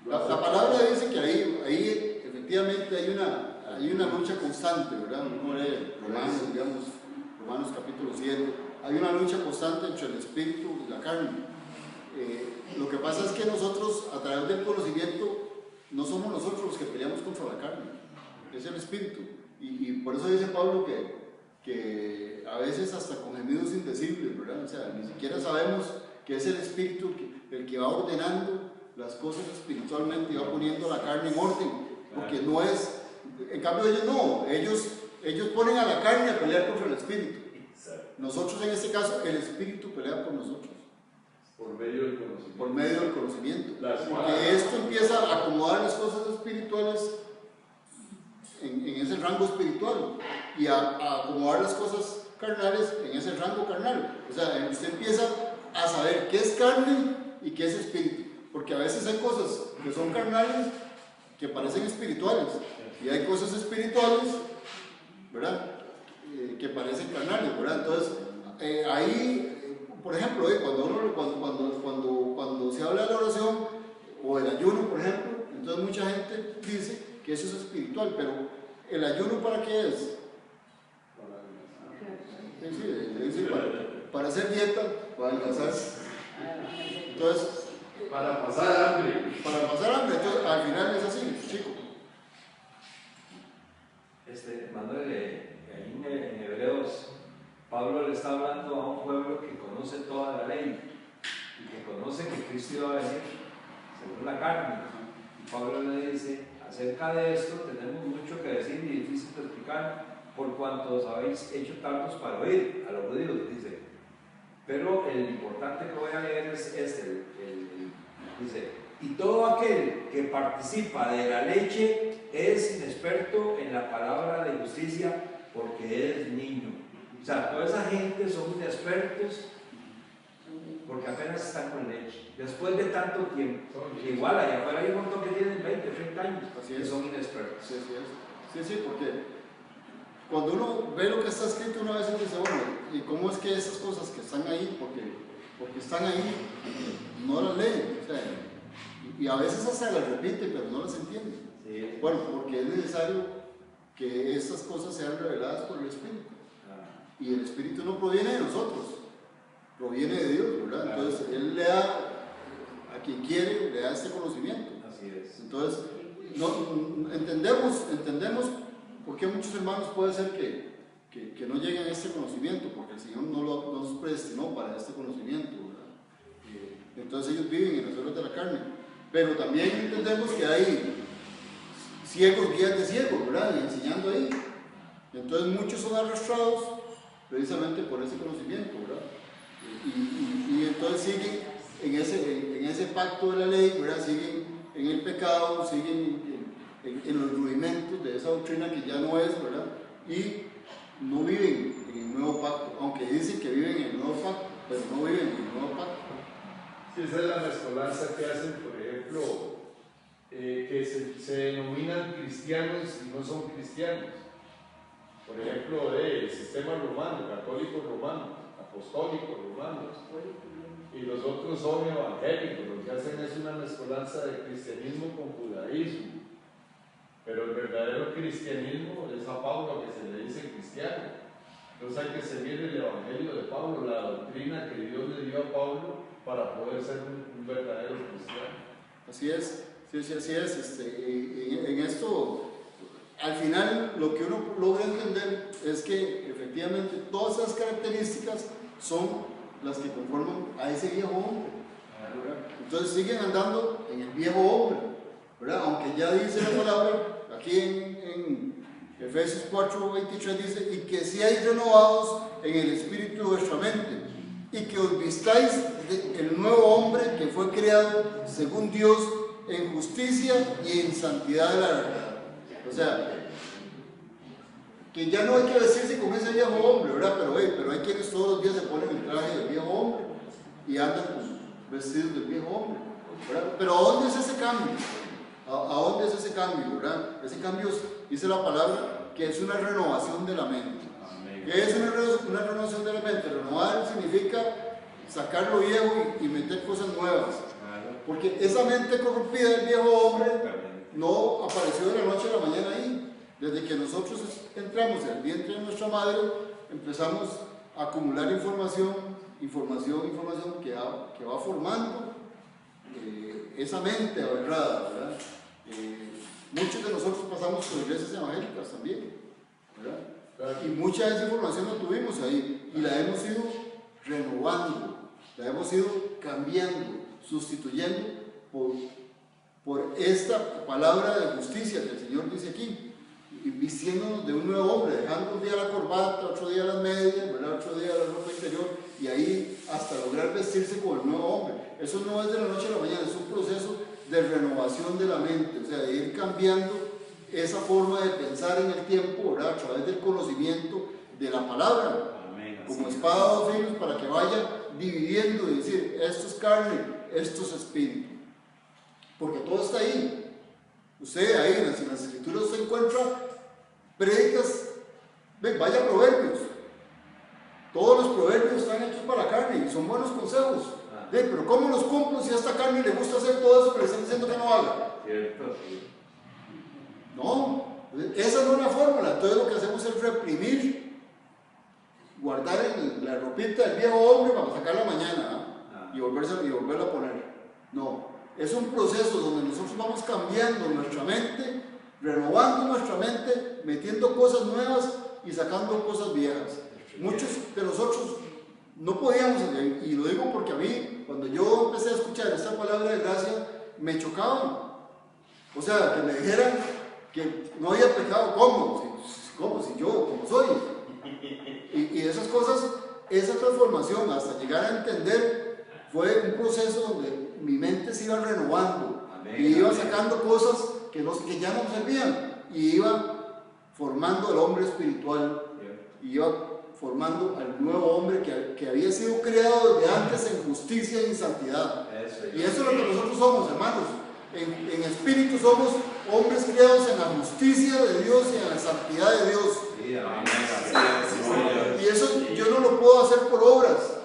La palabra dice que ahí efectivamente hay una lucha constante, ¿verdad? Uno lee Romanos capítulo 7, hay una lucha constante entre el espíritu y la carne. Lo que pasa es que nosotros, a través del conocimiento, no somos nosotros los que peleamos contra la carne, es el espíritu. Y por eso dice Pablo que a veces hasta con gemidos indecibles, ¿verdad? O sea, ni siquiera sabemos que es el espíritu el que va ordenando las cosas espiritualmente y va poniendo la carne en orden, porque no es, en cambio ellos no, ellos ponen a la carne a pelear contra el espíritu. Nosotros en este caso, el espíritu pelea por nosotros. Por medio del conocimiento. Por medio del conocimiento. Porque esto empieza a acomodar las cosas espirituales en ese rango espiritual y a acomodar las cosas carnales en ese rango carnal. O sea, usted empieza a saber qué es carne y qué es espíritu. Porque a veces hay cosas que son carnales que parecen espirituales y hay cosas espirituales, ¿verdad? Que parecen carnales, ¿verdad? Entonces, ahí, por ejemplo, cuando se habla de la oración o el ayuno, por ejemplo, entonces mucha gente dice que eso es espiritual, pero ¿el ayuno para qué es? para hacer dieta, para adelgazar. Entonces, Para pasar hambre. entonces al final es así, chico. Manuel, ahí en Hebreos, Pablo le está hablando a un pueblo que conoce toda la ley y que conoce que Cristo iba a venir según la carne. Y Pablo le dice, acerca de esto tenemos mucho que decir y difícil de explicar, por cuanto os habéis hecho tantos para oír, a los judíos, dice. Pero el importante que voy a leer es este, dice, y todo aquel que participa de la leche es inexperto en la palabra de justicia porque es niño. O sea, toda esa gente son inexpertos porque apenas están con leche. Después de tanto tiempo, igual allá afuera hay un montón que tienen 20, 30 años, que son inexpertos. Sí, porque cuando uno ve lo que está escrito, una vez dice, bueno, ¿y cómo es que esas cosas que están ahí, porque están ahí, no las leen? O sea, y a veces hasta las repiten, pero no las entienden. Sí. Bueno, porque es necesario que estas cosas sean reveladas por el Espíritu. Y el Espíritu no proviene de nosotros, proviene de Dios, ¿verdad? Entonces, Él le da a quien quiere, le da este conocimiento. Así es. Entonces, entendemos por qué muchos hermanos puede ser que no lleguen a este conocimiento, porque el Señor no nos predestinó para este conocimiento, ¿verdad? Entonces ellos viven en las obras de la carne. Pero también entendemos que hay ciegos guías de ciegos, ¿verdad? Y enseñando ahí. Entonces muchos son arrastrados precisamente por ese conocimiento, ¿verdad? Y entonces siguen en ese pacto de la ley, ¿verdad? Siguen en el pecado, siguen en los rudimentos de esa doctrina que ya no es, ¿verdad? Y no viven en el nuevo pacto, aunque dicen que viven en el nuevo pacto, pero no viven en el nuevo pacto. Sí, esa es la mezcolanza que hacen, por ejemplo, que se denominan cristianos y no son cristianos. Por ejemplo, del sistema romano, católico romano, apostólico romano, y los otros son evangélicos. Lo que hacen es una mezcolanza de cristianismo con judaísmo. Pero el verdadero cristianismo es a Pablo que se le dice cristiano. Entonces hay que seguir el evangelio de Pablo, la doctrina que Dios le dio a Pablo para poder ser un verdadero cristiano. Así es, sí, así es. En esto, al final, lo que uno logra entender es que efectivamente todas esas características son las que conforman a ese viejo hombre, ¿verdad? Entonces siguen andando en el viejo hombre, ¿verdad? Aunque ya dice la palabra, aquí en Efesios 4:23 dice, y que seáis renovados en el espíritu de vuestra mente, y que os vistáis el nuevo hombre que fue creado según Dios en justicia y en santidad de la verdad. O sea, que ya no hay que vestirse con ese viejo hombre, ¿verdad? Pero hay quienes todos los días se ponen el traje del viejo hombre y andan vestidos del viejo hombre, ¿verdad? Pero ¿a dónde es ese cambio? ¿A dónde es ese cambio, verdad? Ese cambio dice la palabra que es una renovación de la mente. ¿Qué es una renovación de la mente? Renovar significa sacar lo viejo y meter cosas nuevas. Porque esa mente corrompida del viejo hombre no apareció de la noche a la mañana ahí. Desde que nosotros entramos en el vientre de nuestra madre, empezamos a acumular información que va formando esa mente aberrada, ¿verdad? Muchos de nosotros pasamos por iglesias evangélicas también, ¿verdad? Y mucha de esa información la tuvimos ahí y la hemos ido renovando, la hemos ido cambiando, sustituyendo por esta palabra de justicia que el Señor dice aquí, y vistiéndonos de un nuevo hombre, dejando un día la corbata, otro día las medias, ¿verdad? Otro día la ropa interior, y ahí hasta lograr vestirse como el nuevo hombre. Eso no es de la noche a la mañana, es un proceso de renovación de la mente, o sea, de ir cambiando esa forma de pensar en el tiempo, ¿verdad? A través del conocimiento de la palabra. Amén, como espada de dos filos, para que vaya dividiendo y decir, esto es carne, esto es espíritu. Porque todo está ahí. Usted ahí en las escrituras se encuentra prédicas, vaya a Proverbios. Todos los proverbios están hechos para la carne y son buenos consejos. Pero ¿cómo los cumplo si a esta carne le gusta hacer todo eso que le están diciendo que no haga? Cierto, sí. No, esa no es la fórmula. Entonces lo que hacemos es reprimir guardar la ropita del viejo hombre para sacarla mañana y volverla a poner. No, es un proceso donde nosotros vamos cambiando nuestra mente, renovando nuestra mente, metiendo cosas nuevas y sacando cosas viejas. Muchos de nosotros no podíamos, y lo digo porque a mí, cuando yo empecé a escuchar esta palabra de gracia, me chocaban. O sea, que me dijeran que no había pecado. ¿Cómo? Si yo, como soy. Y esas cosas, esa transformación, hasta llegar a entender, fue un proceso donde mi mente se iba renovando. Y iba sacando cosas que ya no me servían. Y iba formando al hombre espiritual. Y iba formando al nuevo hombre que había sido creado desde antes en justicia y en santidad. Y eso es lo que nosotros somos, hermanos. En espíritu somos hombres creados en la justicia de Dios y en la santidad de Dios. Y eso yo no lo puedo hacer por obras,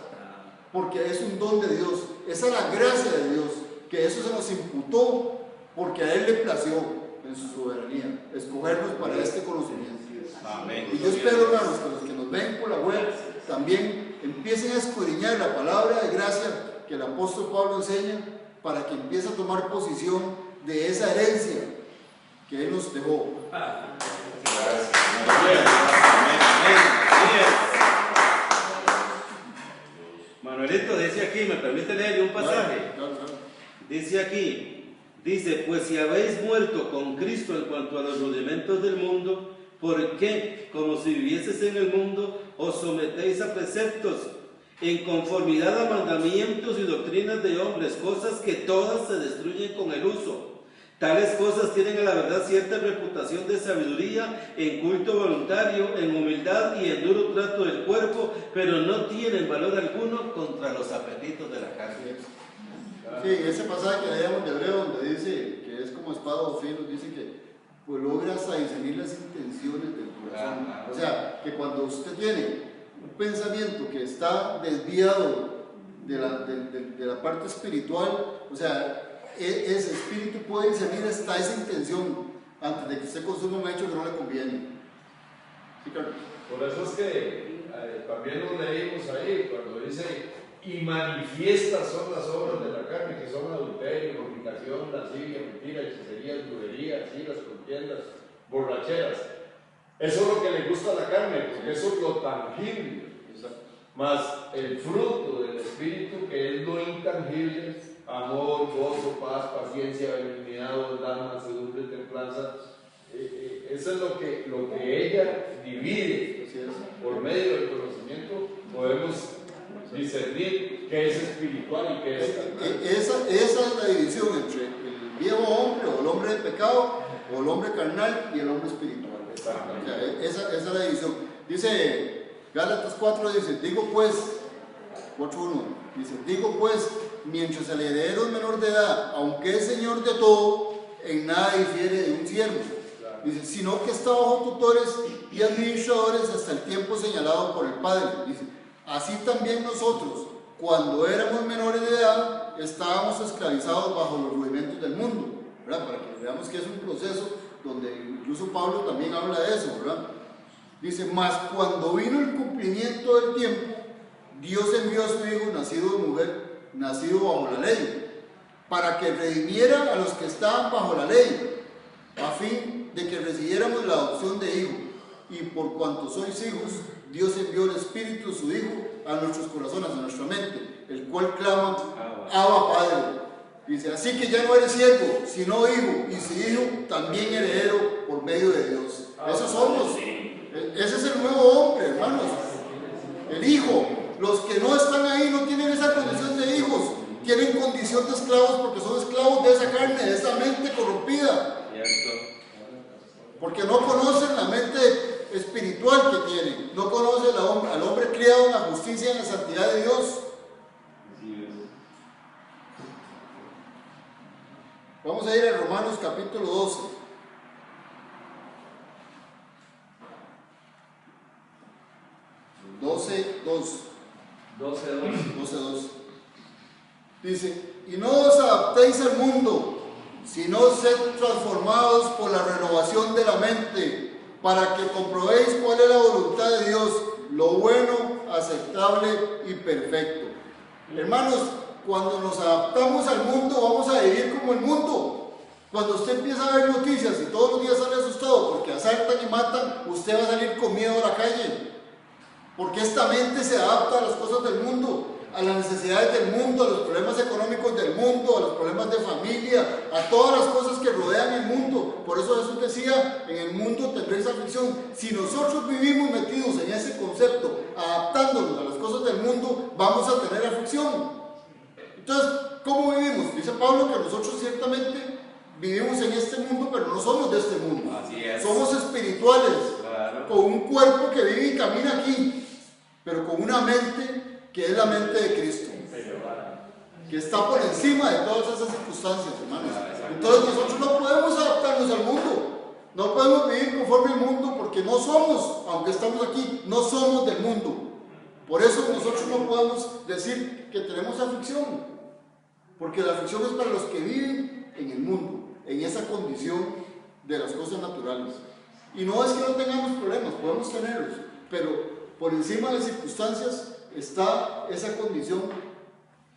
porque es un don de Dios. Esa es la gracia de Dios, que eso se nos imputó porque a Él le plació en su soberanía escogernos para este conocimiento. Amén. Y yo espero, hermanos, que los que nos ven por la web también empiecen a escudriñar la palabra de gracia que el apóstol Pablo enseña, para que empiece a tomar posición de esa herencia que Él nos dejó. Manuelito dice aquí, ¿me permite leerle un pasaje? Dice aquí, pues si habéis muerto con Cristo en cuanto a los rudimentos del mundo, ¿por qué, como si vivieseis en el mundo, os sometéis a preceptos en conformidad a mandamientos y doctrinas de hombres, cosas que todas se destruyen con el uso? Tales cosas tienen a la verdad cierta reputación de sabiduría, en culto voluntario, en humildad y en duro trato del cuerpo, pero no tienen valor alguno contra los apetitos de la carne. Sí, ese pasaje que leíamos de Hebreo, donde dice que es como espada o filo, dice que pues logra hasta discernir las intenciones del corazón. O sea, que cuando usted tiene un pensamiento que está desviado de la parte espiritual, o sea, ese espíritu puede discernir hasta esa intención antes de que usted consuma un hecho que no le conviene. ¿Sí, Carlos? Por eso es que también lo leímos ahí, cuando dice, y manifiestas son las obras de la carne, que son adulterio, fornicación, lascivia, mentira, hechicería, brujería, iras, contiendas, borracheras. Eso es lo que le gusta a la carne, porque eso es lo tangible. Más el fruto del Espíritu, que es lo intangible: amor, gozo, paz, paciencia, benignidad, bondad, mansedumbre, templanza. Eso es lo que ella divide. Por medio del conocimiento podemos discernir qué es espiritual y qué es carnal. Esa es la división entre el viejo hombre o el hombre de pecado, o el hombre carnal y el hombre espiritual. O sea, esa es la división. Dice Gálatas 4, digo pues, 4:1, digo pues, mientras el heredero es menor de edad, aunque es señor de todo, en nada difiere de un siervo. Dice, sino que está bajo tutores y administradores hasta el tiempo señalado por el Padre. Dice, así también nosotros, cuando éramos menores de edad, estábamos esclavizados bajo los rudimentos del mundo, ¿verdad? Para que veamos que es un proceso donde incluso Pablo también habla de eso, ¿verdad? Dice, mas cuando vino el cumplimiento del tiempo, Dios envió a su Hijo, nacido de mujer, nacido bajo la ley, para que redimiera a los que estaban bajo la ley, a fin de que recibiéramos la adopción de hijo. Y por cuanto sois hijos, Dios envió el Espíritu de su Hijo a nuestros corazones, a nuestra mente, el cual clama, Abba Padre. Dice, así que ya no eres siervo, sino hijo, y si hijo, también heredero por medio de Dios. Esos somos. Ese es el nuevo hombre, hermanos. El hijo. Los que no están ahí no tienen esa condición de hijos, tienen condición de esclavos porque son esclavos de esa carne, de esa mente corrompida. Porque no conocen la mente espiritual que tienen, no conocen al hombre criado en la justicia y en la santidad de Dios. Vamos a ir a Romanos capítulo 12. $12. Dice, y no os adaptéis al mundo, sino sed transformados por la renovación de la mente, para que comprobéis cuál es la voluntad de Dios, lo bueno, aceptable y perfecto. Hermanos, cuando nos adaptamos al mundo, vamos a vivir como el mundo. Cuando usted empieza a ver noticias y todos los días sale asustado porque asaltan y matan, usted va a salir con miedo a la calle. Porque esta mente se adapta a las cosas del mundo, a las necesidades del mundo, a los problemas económicos del mundo, a los problemas de familia, a todas las cosas que rodean el mundo. Por eso Jesús decía, en el mundo tendréis aflicción. Si nosotros vivimos metidos en ese concepto, adaptándonos a las cosas del mundo, vamos a tener aflicción. Entonces, ¿cómo vivimos? Dice Pablo que nosotros ciertamente vivimos en este mundo, pero no somos de este mundo. Así es. Somos espirituales, Claro. con un cuerpo que vive y camina aquí, pero con una mente que es la mente de Cristo, que está por encima de todas esas circunstancias, hermanos. Entonces nosotros no podemos adaptarnos al mundo, no podemos vivir conforme al mundo, porque no somos, aunque estamos aquí, no somos del mundo. Por eso nosotros no podemos decir que tenemos aflicción, porque la aflicción es para los que viven en el mundo, en esa condición de las cosas naturales. Y no es que no tengamos problemas, podemos tenerlos, pero por encima de las circunstancias está esa condición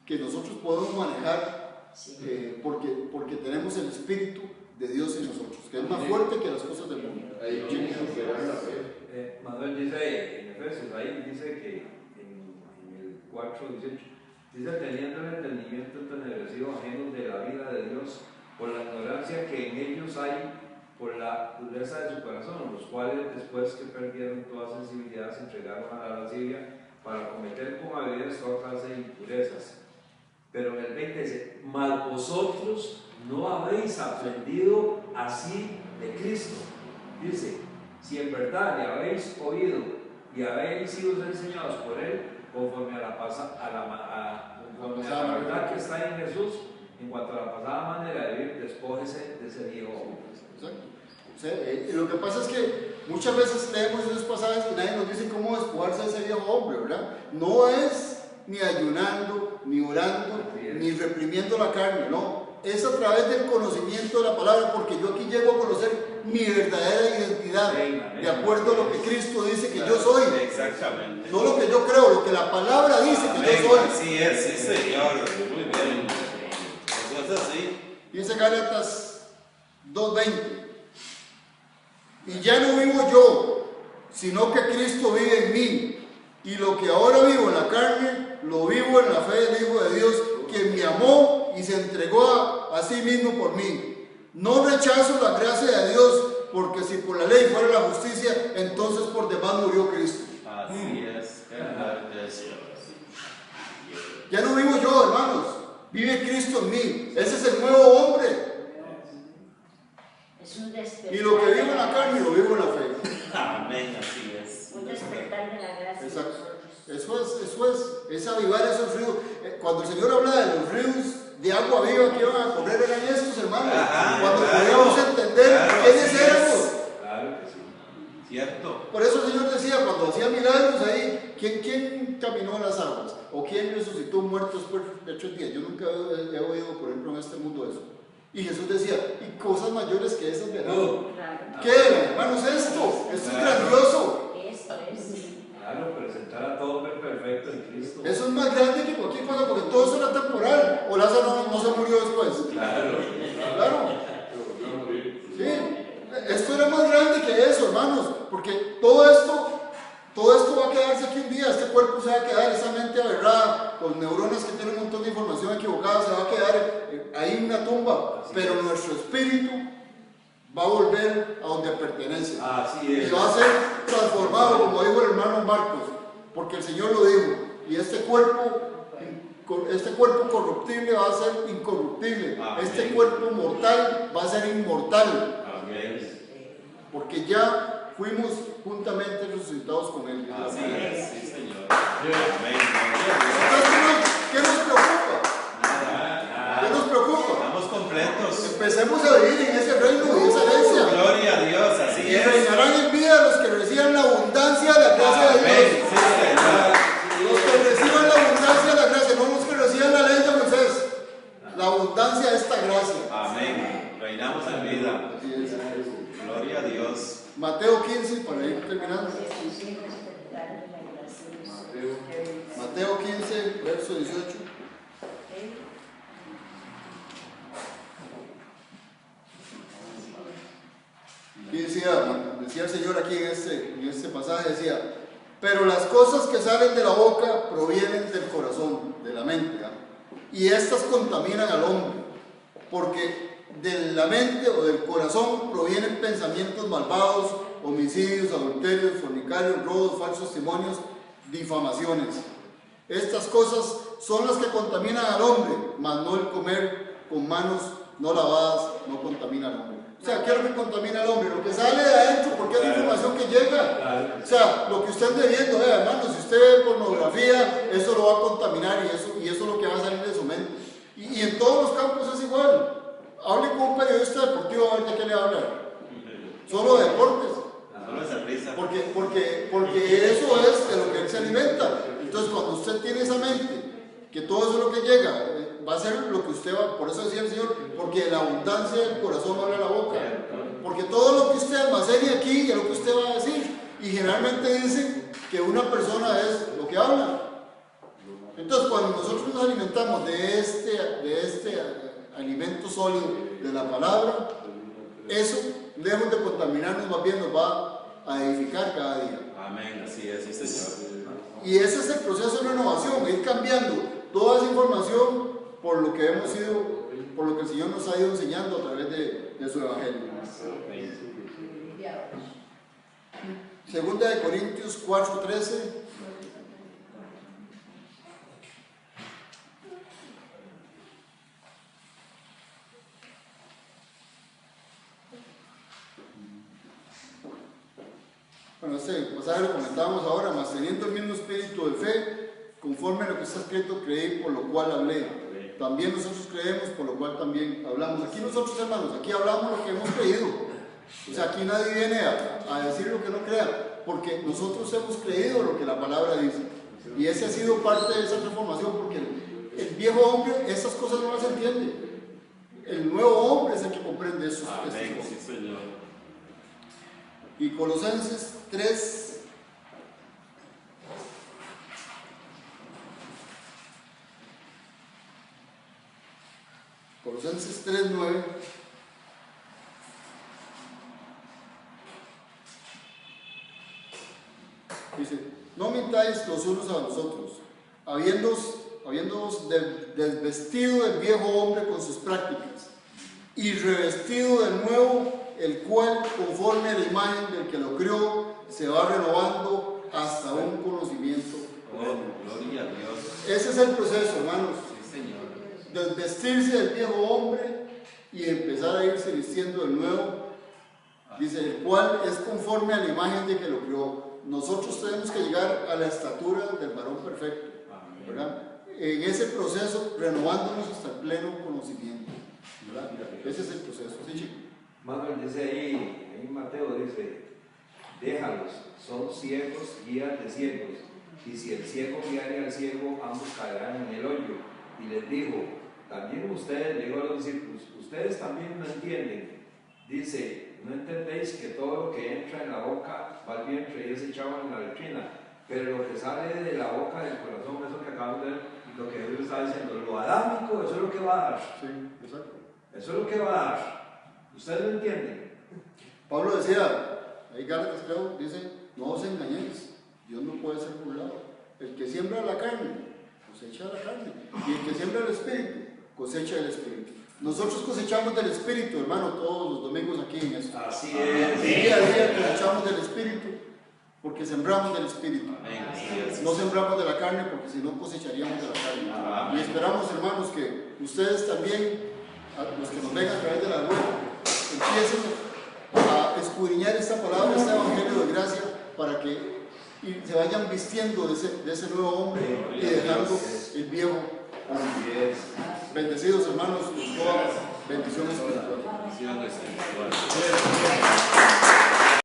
que nosotros podemos manejar, porque tenemos el Espíritu de Dios en nosotros, que es más fuerte que las cosas del mundo. Manuel dice en Efesios, ahí dice que en el 4:18, dice: teniendo el entendimiento entenebrecido, ajenos de la vida de Dios, por la ignorancia que en ellos hay, por la dureza de su corazón, los cuales, después que perdieron toda sensibilidad, se entregaron a la lascivia para cometer con avidez toda clase de impurezas. Pero en el 20 dice: mas vosotros no habéis aprendido así de Cristo. Dice: si en verdad le habéis oído y habéis sido enseñados por Él, conforme a la verdad que está en Jesús, en cuanto a la pasada manera de vivir, despójese de ese viejo hombre. Exacto. O sea, lo que pasa es que muchas veces leemos esos pasajes y nadie nos dice cómo despojarse de ese viejo hombre, ¿verdad? No es ni ayunando, ni orando, ni reprimiendo la carne, no. Es a través del conocimiento de la palabra, porque yo aquí llego a conocer mi verdadera identidad, de acuerdo a lo que Cristo dice que yo soy. Exactamente. No lo que yo creo, lo que la palabra dice que yo soy. Así es, sí, Señor. Muy bien. Eso es así. Dice Gálatas 2:20: y ya no vivo yo, sino que Cristo vive en mí, y lo que ahora vivo en la carne, lo vivo en la fe del Hijo de Dios, quien me amó y se entregó a sí mismo por mí. No rechazo la gracia de Dios, porque si por la ley fuera la justicia, entonces por demás murió Cristo. Así es. Ya no vivo yo, hermanos, vive Cristo en mí. Ese es el nuevo hombre. Es un despertar. Y lo que vivo en la carne, lo vivo en la fe. Amén, así es. Un despertar de la gracia. Exacto. Eso es avivar esos ríos. Cuando el Señor habla de los ríos de agua viva que iban a correr, eran estos, hermanos. Cuando podíamos entender quiénes éramos. Claro que sí. Cierto. Por eso el Señor decía, cuando hacía milagros ahí, ¿quién caminó en las aguas? ¿O quién resucitó un muerto después de 8 días? Yo nunca he oído, por ejemplo, en este mundo eso. Y Jesús decía, y cosas mayores que esas verán. Claro. ¿Qué era, hermanos, esto? Esto es grandioso. Esto es. Claro, presentar a todo perfecto en Cristo. Eso es más grande que cualquier cosa, porque todo eso era temporal. O Lázaro no se murió después. Claro. Claro. Sí. Esto era más grande que eso, hermanos, porque todo esto va a quedarse aquí un día. Este cuerpo se va a quedar, esa mente aberrada, con neuronas que tienen un montón de información equivocada, se va a quedar ahí en una tumba. Pero nuestro espíritu va a volver a donde pertenece. Así es. Y va a ser transformado, como dijo el hermano Marcos, porque el Señor lo dijo. Y este cuerpo corruptible va a ser incorruptible. Amén. Este cuerpo mortal va a ser inmortal. Amén. Porque ya fuimos juntamente resucitados con Él. Así es, sí, Señor. Amén. Entonces, ¿qué nos preocupa? Nada. ¿Qué nos preocupa? Estamos completos. Empecemos a vivir en ese reino y esa herencia. Gloria a Dios, así Y es. reinarán en vida los que reciban la abundancia de la gracia de Amén. Dios. Sí, Señor. Los que reciban la abundancia de la gracia, no los que reciban la ley de Moisés. La abundancia de esta gracia. Amén. Reinamos en vida. Así es. Gloria a Dios. Mateo 15, para ir terminando. Siempre esperar. darle la gracia a nosotros. Mateo 15, verso 18. Y decía el Señor aquí en este pasaje, decía, pero las cosas que salen de la boca provienen del corazón, de la mente, ¿verdad? Y estas contaminan al hombre, porque de la mente o del corazón provienen pensamientos malvados, homicidios, adulterios, fornicarios, robos, falsos testimonios, difamaciones. Estas cosas son las que contaminan al hombre, mas no el comer con manos no lavadas no contamina al hombre. O sea, ¿qué es lo que contamina al hombre? Lo que sale de adentro, porque es la información que llega. O sea, lo que usted ande viendo, hermano, si usted ve pornografía, eso lo va a contaminar y eso es lo que va a salir de su mente. Y en todos los campos es igual. Hable con un periodista deportivo a ver de qué le habla. Solo de deportes. Porque eso es de lo que él se alimenta. Entonces, cuando usted tiene esa mente, que todo eso es lo que llega, va a ser lo que usted va, por eso decía el Señor, porque de la abundancia del corazón habla la boca. Porque todo lo que usted almacene aquí es lo que usted va a decir. Y generalmente dicen que una persona es lo que habla. Entonces, cuando nosotros nos alimentamos de este alimento sólido de la palabra, eso, lejos de contaminarnos, más bien nos va a edificar cada día. Amén, así es, sí, Señor. Y ese es el proceso de renovación, ir cambiando toda esa información por lo que hemos sido, por lo que el Señor nos ha ido enseñando a través de su evangelio. Segunda de Corintios 4:13. Bueno, este pasaje lo comentábamos ahora, mas teniendo el mismo espíritu de fe, conforme a lo que está escrito, creí, por lo cual hablé. También nosotros creemos, por lo cual también hablamos. Aquí nosotros, hermanos, aquí hablamos lo que hemos creído. O sea, aquí nadie viene a decir lo que no crea, porque nosotros hemos creído lo que la palabra dice. Y ese ha sido parte de esa transformación, porque el viejo hombre esas cosas no las entiende. El nuevo hombre es el que comprende eso. Amén, sí, Señor. Y Colosenses 3, Colosenses 3:9. Dice, no mintáis los unos a los otros, habiéndoos desvestido del viejo hombre con sus prácticas, y revestido del nuevo, el cual, conforme a la imagen del que lo crió, se va renovando hasta un conocimiento. Gloria a Dios. Ese es el proceso, hermanos. Sí, Señor. Desvestirse del viejo hombre y empezar a irse vistiendo del nuevo. Dice, el cual es conforme a la imagen de que lo crió. Nosotros tenemos que llegar a la estatura del varón perfecto, ¿verdad? En ese proceso, renovándonos hasta el pleno conocimiento, ¿verdad? Ese es el proceso. Sí, chico. Manuel dice ahí en Mateo, dice, déjalos, son ciegos, guías de ciegos, y si el ciego guiare al ciego, ambos caerán en el hoyo. Y les dijo, también ustedes, le digo a los discípulos, ustedes también no entienden. Dice, no entendéis que todo lo que entra en la boca va al vientre y es echado en la letrina, pero lo que sale de la boca del corazón, eso que acabamos de ver, y lo que Jesús está diciendo, lo adámico, eso es lo que va a dar. Sí, exacto. Eso es lo que va a dar. ¿Ustedes lo entienden? Pablo decía, ahí Gálatas creo, dice, no os engañéis, Dios no puede ser burlado. El que siembra la carne, cosecha la carne. Y el que siembra el espíritu, cosecha el espíritu. Nosotros cosechamos del espíritu, hermano, todos los domingos aquí en esto. Así es. Día a día cosechamos del espíritu, porque sembramos del espíritu. No sembramos de la carne, porque si no cosecharíamos de la carne. Y esperamos, hermanos, que ustedes también, los que nos vengan a través de la web, empiecen a escudriñar esta palabra, este evangelio de gracia, para que se vayan vistiendo de ese nuevo hombre y dejando el viejo hombre. Bendecidos, hermanos, con toda bendición espiritual. Bendiciones espirituales.